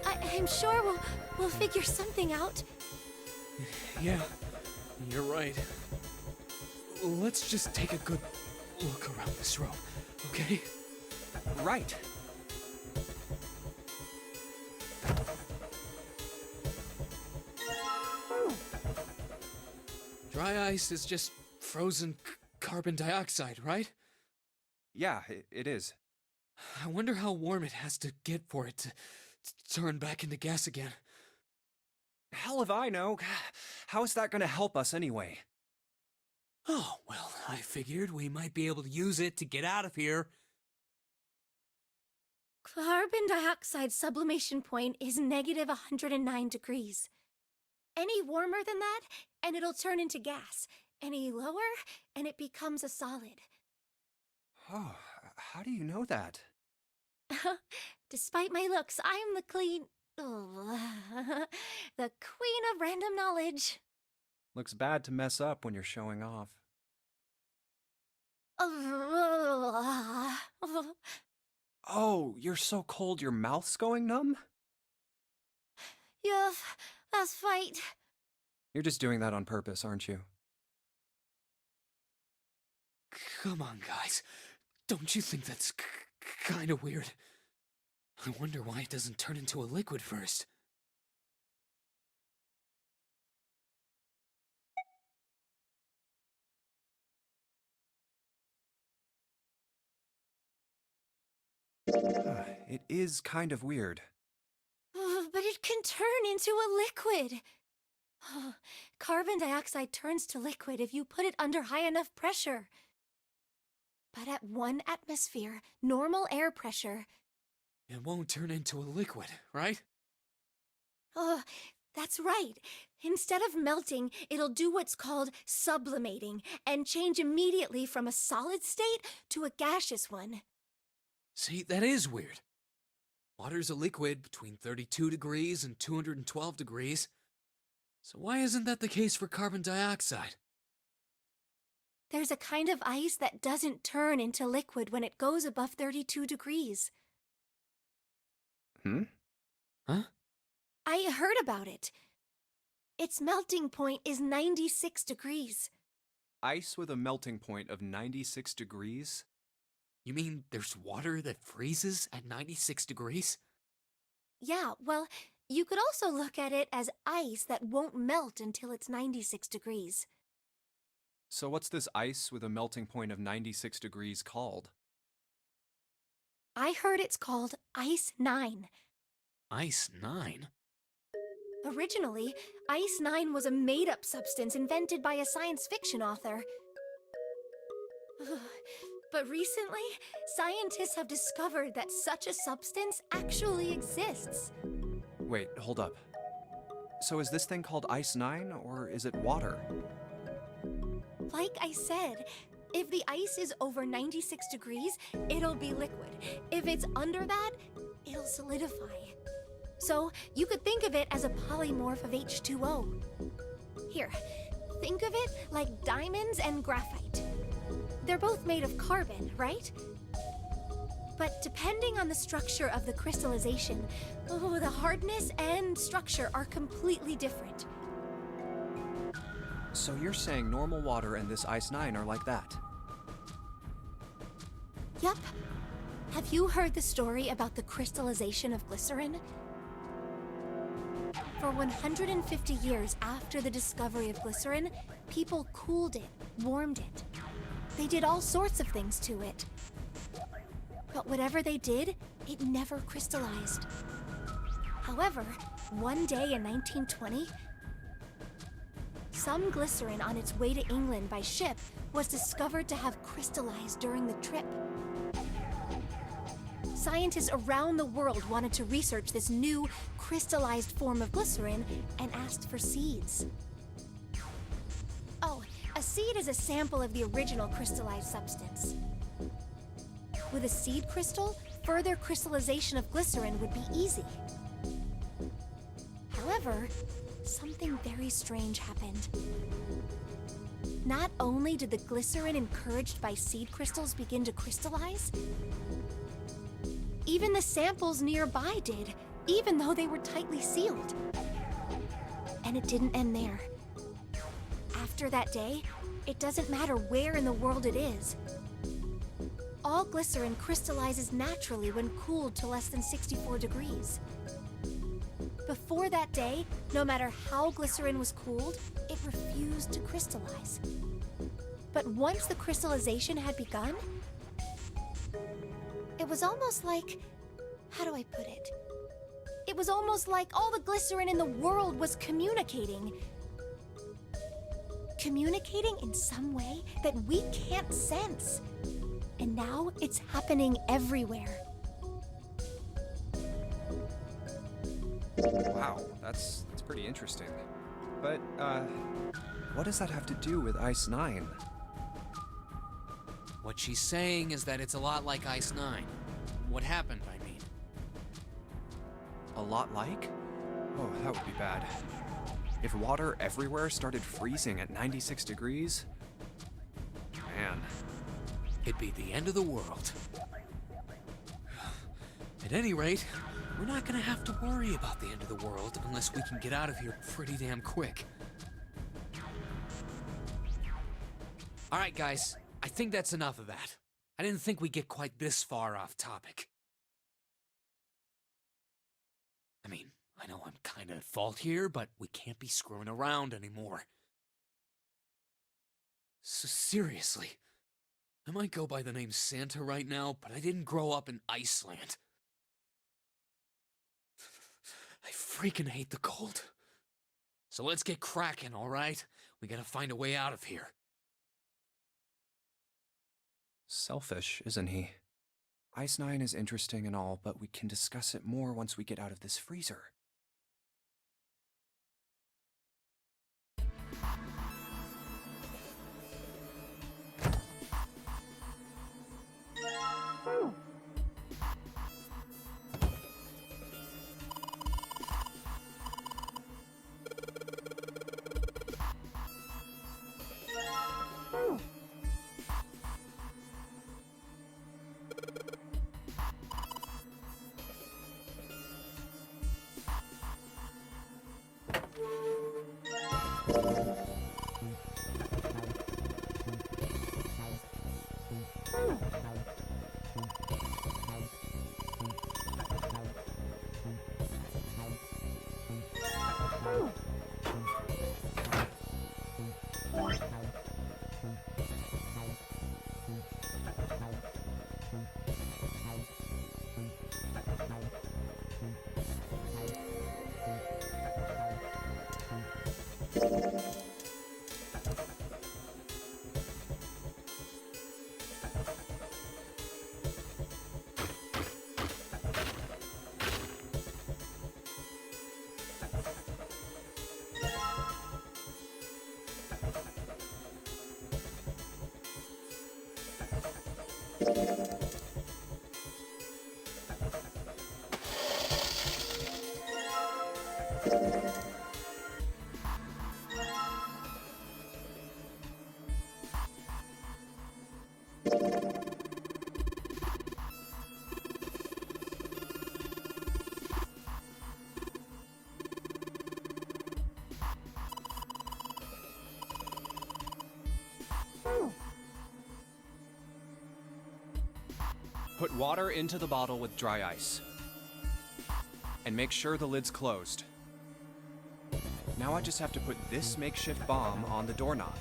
I'm sure we'll figure something out. Yeah, you're right. Let's just take a good look around this room, okay? Right. Dry ice is just frozen carbon dioxide, right? Yeah, it is. I wonder how warm it has to get for it to turn back into gas again. Hell if I know. How is that gonna help us anyway? Oh, well, I figured we might be able to use it to get out of here. Carbon dioxide sublimation point is negative 109 degrees. Any warmer than that, and it'll turn into gas. Any lower, and it becomes a solid. Oh, how do you know that? Despite my looks, I'm the the queen of random knowledge. Looks bad to mess up when you're showing off. Oh, you're so cold your mouth's going numb? Yuff, that's right. You're just doing that on purpose, aren't you? Come on, guys. Don't you think that's kind of weird? I wonder why it doesn't turn into a liquid first. It is kind of weird. But it can turn into a liquid. Carbon dioxide turns to liquid if you put it under high enough pressure. But at 1 atmosphere, normal air pressure... It won't turn into a liquid, right? That's right. Instead of melting, it'll do what's called sublimating and change immediately from a solid state to a gaseous one. See, that is weird. Water's a liquid between 32 degrees and 212 degrees. So why isn't that the case for carbon dioxide? There's a kind of ice that doesn't turn into liquid when it goes above 32 degrees. Huh? I heard about it. Its melting point is 96 degrees. Ice with a melting point of 96 degrees? You mean there's water that freezes at 96 degrees? Yeah, well, you could also look at it as ice that won't melt until it's 96 degrees. So what's this ice with a melting point of 96 degrees called? I heard it's called Ice 9. Ice 9? Originally, Ice 9 was a made-up substance invented by a science fiction author. But recently, scientists have discovered that such a substance actually exists. Wait, hold up. So is this thing called Ice 9, or is it water? Like I said, if the ice is over 96 degrees, it'll be liquid. If it's under that, it'll solidify. So you could think of it as a polymorph of H2O. Here, think of it like diamonds and graphite. They're both made of carbon, right? But depending on the structure of the crystallization, the hardness and structure are completely different. So you're saying normal water and this Ice 9 are like that? Yup. Have you heard the story about the crystallization of glycerin? For 150 years after the discovery of glycerin, people cooled it, warmed it. They did all sorts of things to it. But whatever they did, it never crystallized. However, one day in 1920, some glycerin on its way to England by ship was discovered to have crystallized during the trip. Scientists around the world wanted to research this new, crystallized form of glycerin and asked for seeds. Oh, a seed is a sample of the original crystallized substance. With a seed crystal, further crystallization of glycerin would be easy. However, something very strange happened. Not only did the glycerin encouraged by seed crystals begin to crystallize, even the samples nearby did, even though they were tightly sealed. And it didn't end there. After that day, it doesn't matter where in the world it is. All glycerin crystallizes naturally when cooled to less than 64 degrees. Before that day, no matter how glycerin was cooled, it refused to crystallize. But once the crystallization had begun, it was almost like, how do I put it? It was almost like all the glycerin in the world was communicating. Communicating in some way that we can't sense. And now it's happening everywhere. Wow, that's pretty interesting. But, what does that have to do with Ice 9? What she's saying is that it's a lot like Ice 9. What happened, I mean. A lot like? Oh, that would be bad. If water everywhere started freezing at 96 degrees? Man. It'd be the end of the world. At any rate, we're not gonna have to worry about the end of the world unless we can get out of here pretty damn quick. Alright guys, I think that's enough of that. I didn't think we'd get quite this far off topic. I mean, I know I'm kinda at fault here, but we can't be screwing around anymore. So seriously, I might go by the name Santa right now, but I didn't grow up in Iceland. I freaking hate the cold. So let's get cracking, alright? We gotta find a way out of here. Selfish, isn't he? Ice Nine is interesting and all, but we can discuss it more once we get out of this freezer. Put water into the bottle with dry ice. And make sure the lid's closed. Now I just have to put this makeshift bomb on the doorknob.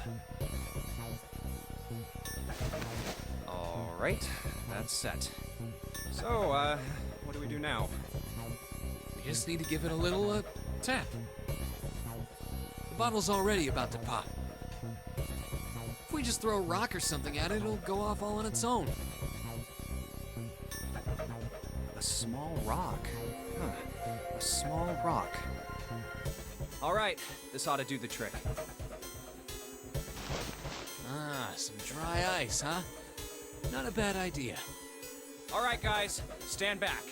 Alright, that's set. So, what do we do now? We just need to give it a little, tap. The bottle's already about to pop. If we just throw a rock or something at it, it'll go off all on its own. A small rock. Huh. A small rock. Alright, this ought to do the trick. Ah, some dry ice, huh? Not a bad idea. Alright, guys, stand back.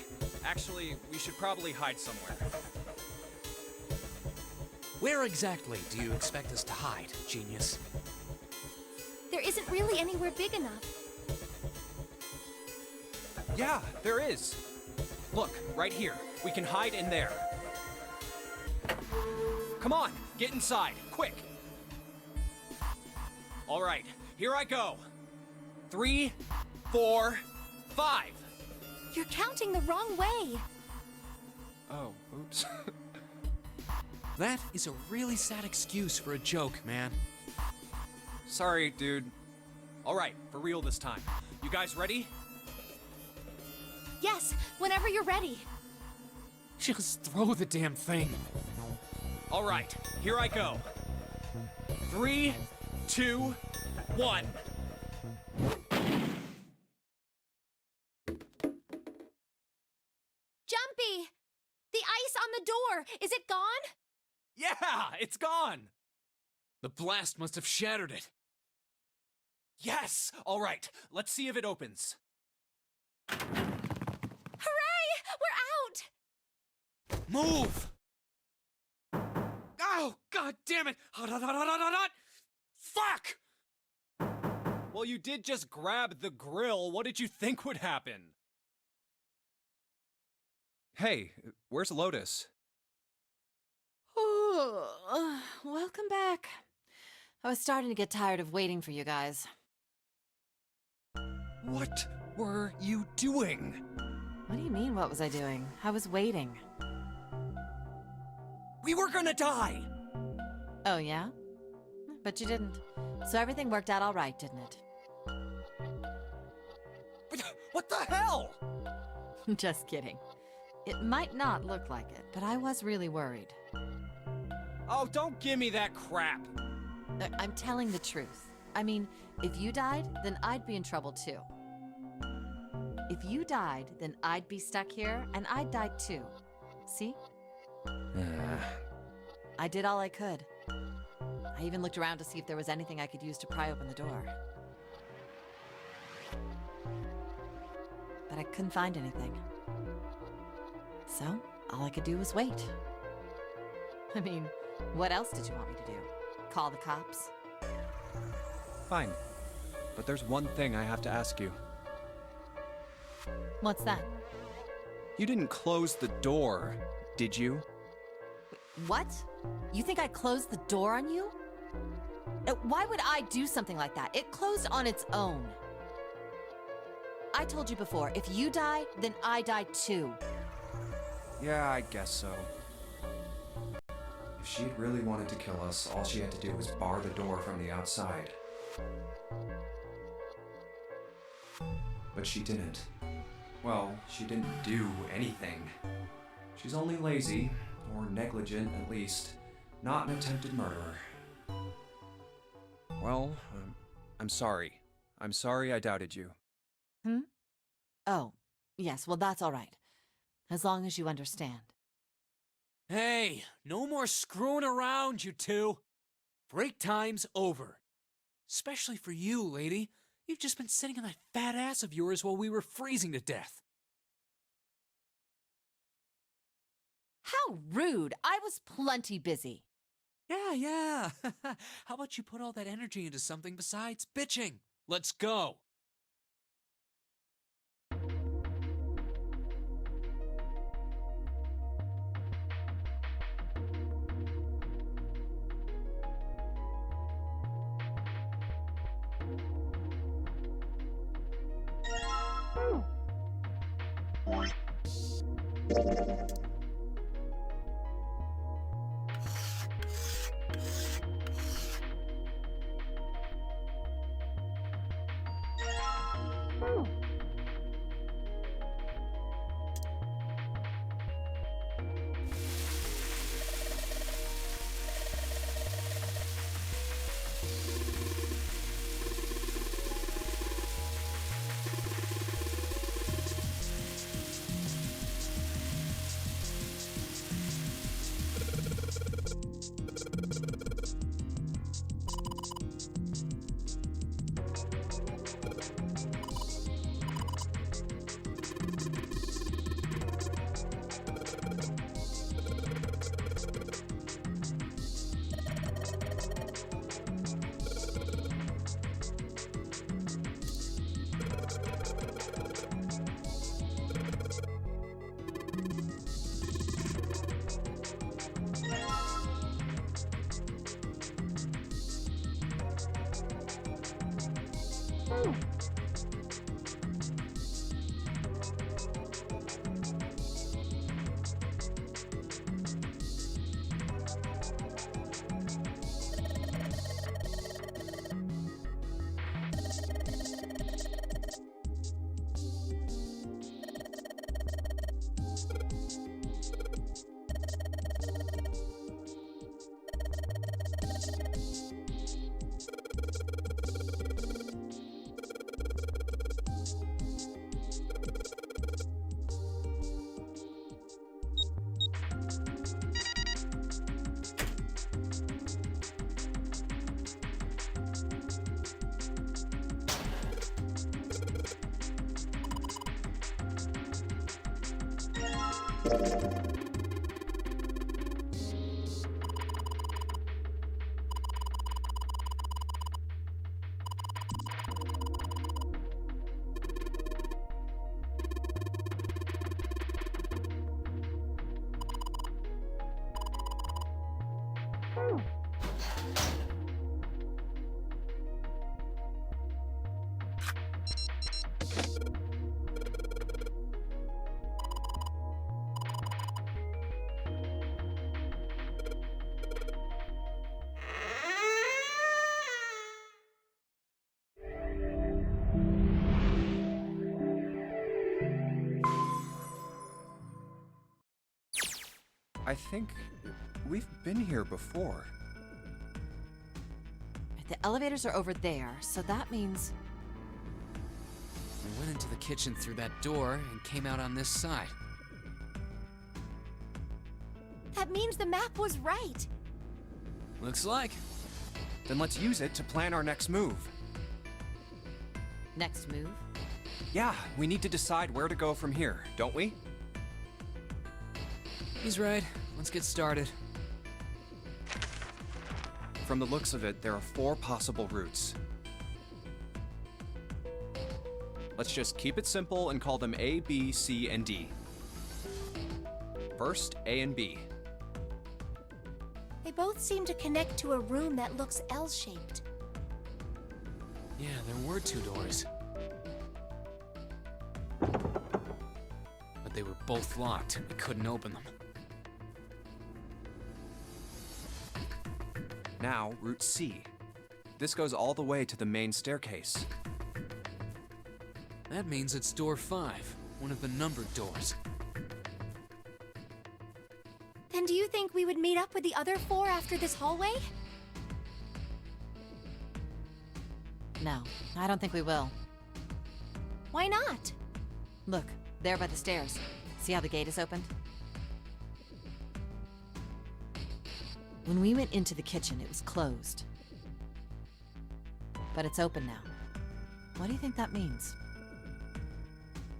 Actually, we should probably hide somewhere. Where exactly do you expect us to hide, genius? There isn't really anywhere big enough. Yeah, there is. Look, right here. We can hide in there. Come on, get inside, quick. All right, here I go. 3, 4, 5. You're counting the wrong way. Oh, oops. That is a really sad excuse for a joke, man. Sorry, dude. All right, for real this time. You guys ready? Yes, whenever you're ready. Just throw the damn thing. All right, here I go. 3, 2, 1. Jumpy! The ice on the door! Is it gone? Yeah, it's gone. The blast must have shattered it. Yes! All right, let's see if it opens. Hooray! We're out! Move! Oh, god damn it! Hot, hot, hot, hot, hot, hot! Fuck! Well, you did just grab the grill. What did you think would happen? Hey, where's Lotus? Oh, welcome back. I was starting to get tired of waiting for you guys. What were you doing? What do you mean, what was I doing? I was waiting. We were gonna die! Oh, yeah? But you didn't. So everything worked out all right, didn't it? What the hell? Just kidding. It might not look like it, but I was really worried. Oh, don't give me that crap! I'm telling the truth. I mean, if you died, then I'd be in trouble too. If you died, then I'd be stuck here, and I'd die too. See? I did all I could. I even looked around to see if there was anything I could use to pry open the door. But I couldn't find anything. So, all I could do was wait. I mean, what else did you want me to do? Call the cops? Fine. But there's one thing I have to ask you. What's that? You didn't close the door, did you? What? You think I closed the door on you? Why would I do something like that? It closed on its own. I told you before, if you die, then I die too. Yeah, I guess so. If she'd really wanted to kill us, all she had to do was bar the door from the outside. But she didn't. Well, she didn't do anything. She's only lazy, or negligent at least, not an attempted murderer. Well, I'm sorry. I'm sorry I doubted you. Oh, yes, well that's all right. As long as you understand. Hey, no more screwing around, you two. Break time's over. Especially for you, lady. You've just been sitting on that fat ass of yours while we were freezing to death. How rude! I was plenty busy. Yeah. How about you put all that energy into something besides bitching? Let's go. I think we've been here before. The elevators are over there, so that means... We went into the kitchen through that door and came out on this side. That means the map was right. Looks like. Then let's use it to plan our next move. Next move? Yeah, we need to decide where to go from here, don't we? He's right. Let's get started. From the looks of it, there are 4 possible routes. Let's just keep it simple and call them A, B, C, and D. First, A and B. They both seem to connect to a room that looks L-shaped. Yeah, there were 2 doors. But they were both locked and we couldn't open them. Now, Route C. This goes all the way to the main staircase. That means it's door 5, one of the numbered doors. Then do you think we would meet up with the other 4 after this hallway? No, I don't think we will. Why not? Look, there by the stairs. See how the gate is opened? When we went into the kitchen, it was closed. But it's open now. What do you think that means?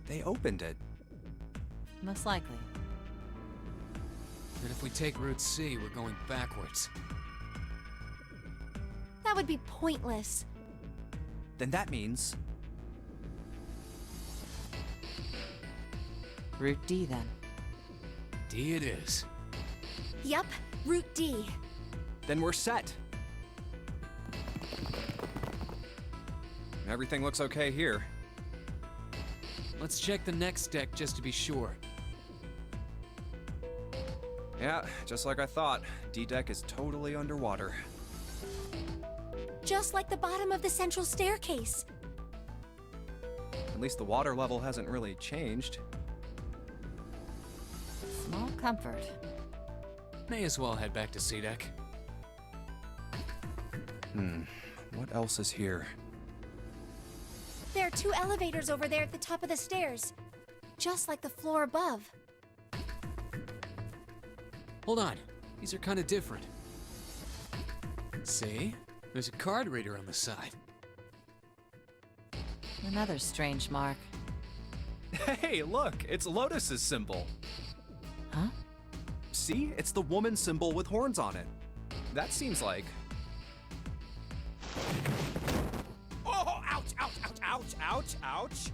They opened it. Most likely. And if we take Route C, we're going backwards. That would be pointless. Then that means... Route D, then. D it is. Yup, Route D. Then we're set. Everything looks okay here. Let's check the next deck just to be sure. Yeah, just like I thought. D-Deck is totally underwater. Just like the bottom of the central staircase. At least the water level hasn't really changed. Small comfort. May as well head back to C-Deck. What else is here? There are 2 elevators over there at the top of the stairs. Just like the floor above. Hold on. These are kind of different. See? There's a card reader on the side. Another strange mark. Hey, look! It's Lotus's symbol! Huh? See? It's the woman symbol with horns on it. That seems like... Oh, ouch, ouch, ouch, ouch, ouch, ouch.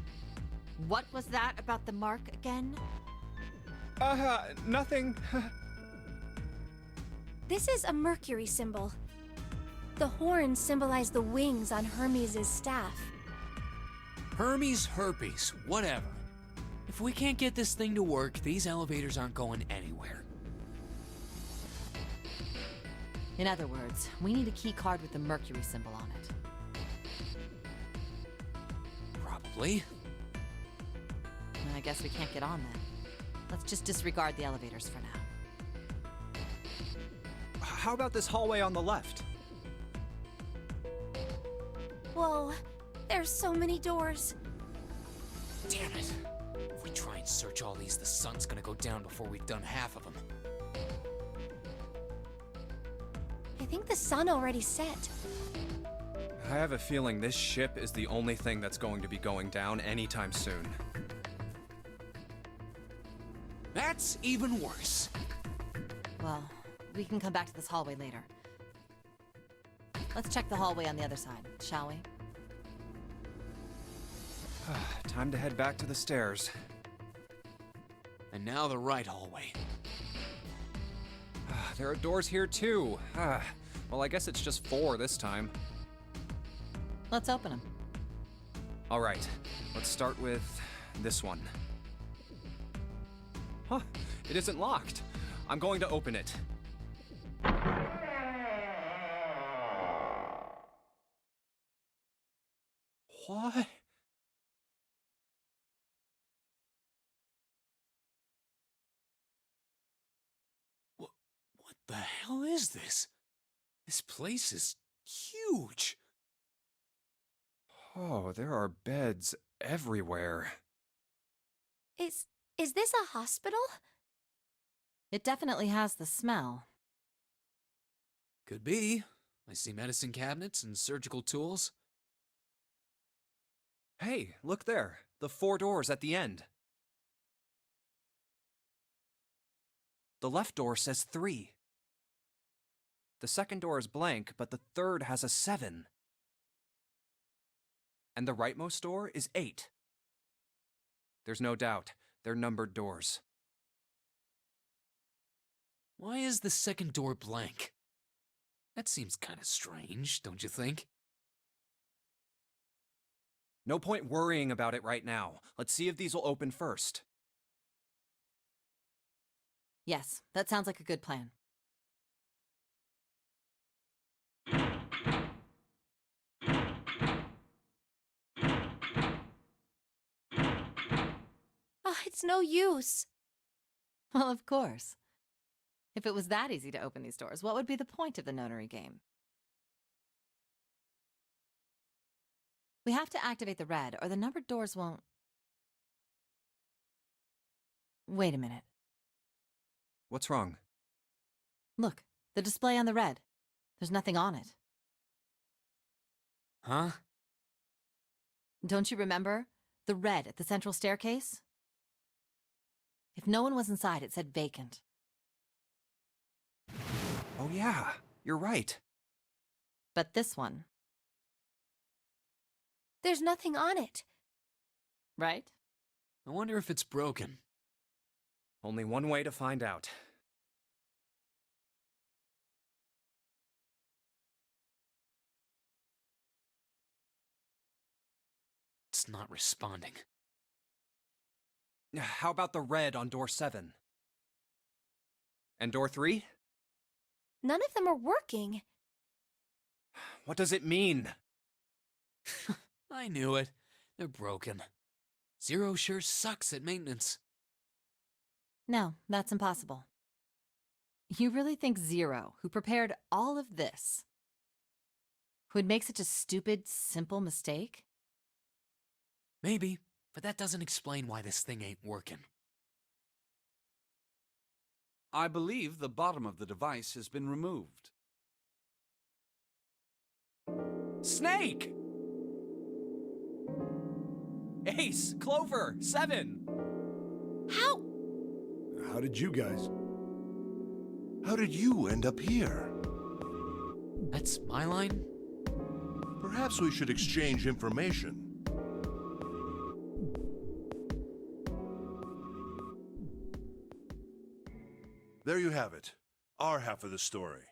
What was that about the mark again? Nothing. This is a Mercury symbol. The horns symbolize the wings on Hermes' staff. Hermes herpes, whatever. If we can't get this thing to work, these elevators aren't going anywhere. In other words, we need a key card with the Mercury symbol on it. Probably. I guess we can't get on then. Let's just disregard the elevators for now. How about this hallway on the left? Whoa, there's so many doors. Damn it. If we try and search all these, the sun's gonna go down before we've done half of them. I think the sun already set. I have a feeling this ship is the only thing that's going to be going down anytime soon. That's even worse. Well, we can come back to this hallway later. Let's check the hallway on the other side, shall we? Time to head back to the stairs. And now the right hallway. there are doors here too. Well, I guess it's just 4 this time. Let's open them. All right, let's start with this one. Huh, it isn't locked. I'm going to open it. What? What the hell is this? This place is huge. Oh, there are beds everywhere. Is this a hospital? It definitely has the smell. Could be. I see medicine cabinets and surgical tools. Hey, look there. The 4 doors at the end. The left door says 3. The second door is blank, but the third has a 7. And the rightmost door is 8. There's no doubt, they're numbered doors. Why is the second door blank? That seems kind of strange, don't you think? No point worrying about it right now. Let's see if these will open first. Yes, that sounds like a good plan. Oh, it's no use. Well, of course. If it was that easy to open these doors, what would be the point of the nonary game? We have to activate the red, or the numbered doors won't... Wait a minute. What's wrong? Look, the display on the red. There's nothing on it. Huh? Don't you remember? The red at the central staircase? If no one was inside, it said vacant. Oh yeah, you're right. But this one, There's nothing on it. right? I wonder if it's broken. Only one way to find out. It's not responding. How about the red on door 7? And door 3? None of them are working. What does it mean? I knew it. They're broken. Zero sure sucks at maintenance. No, that's impossible. You really think Zero, who prepared all of this, would make such a stupid, simple mistake? Maybe, but that doesn't explain why this thing ain't working. I believe the bottom of the device has been removed. Snake! Ace, Clover, 7! How? How did you guys? How did you end up here? That's my line? Perhaps we should exchange information. There you have it. Our half of the story.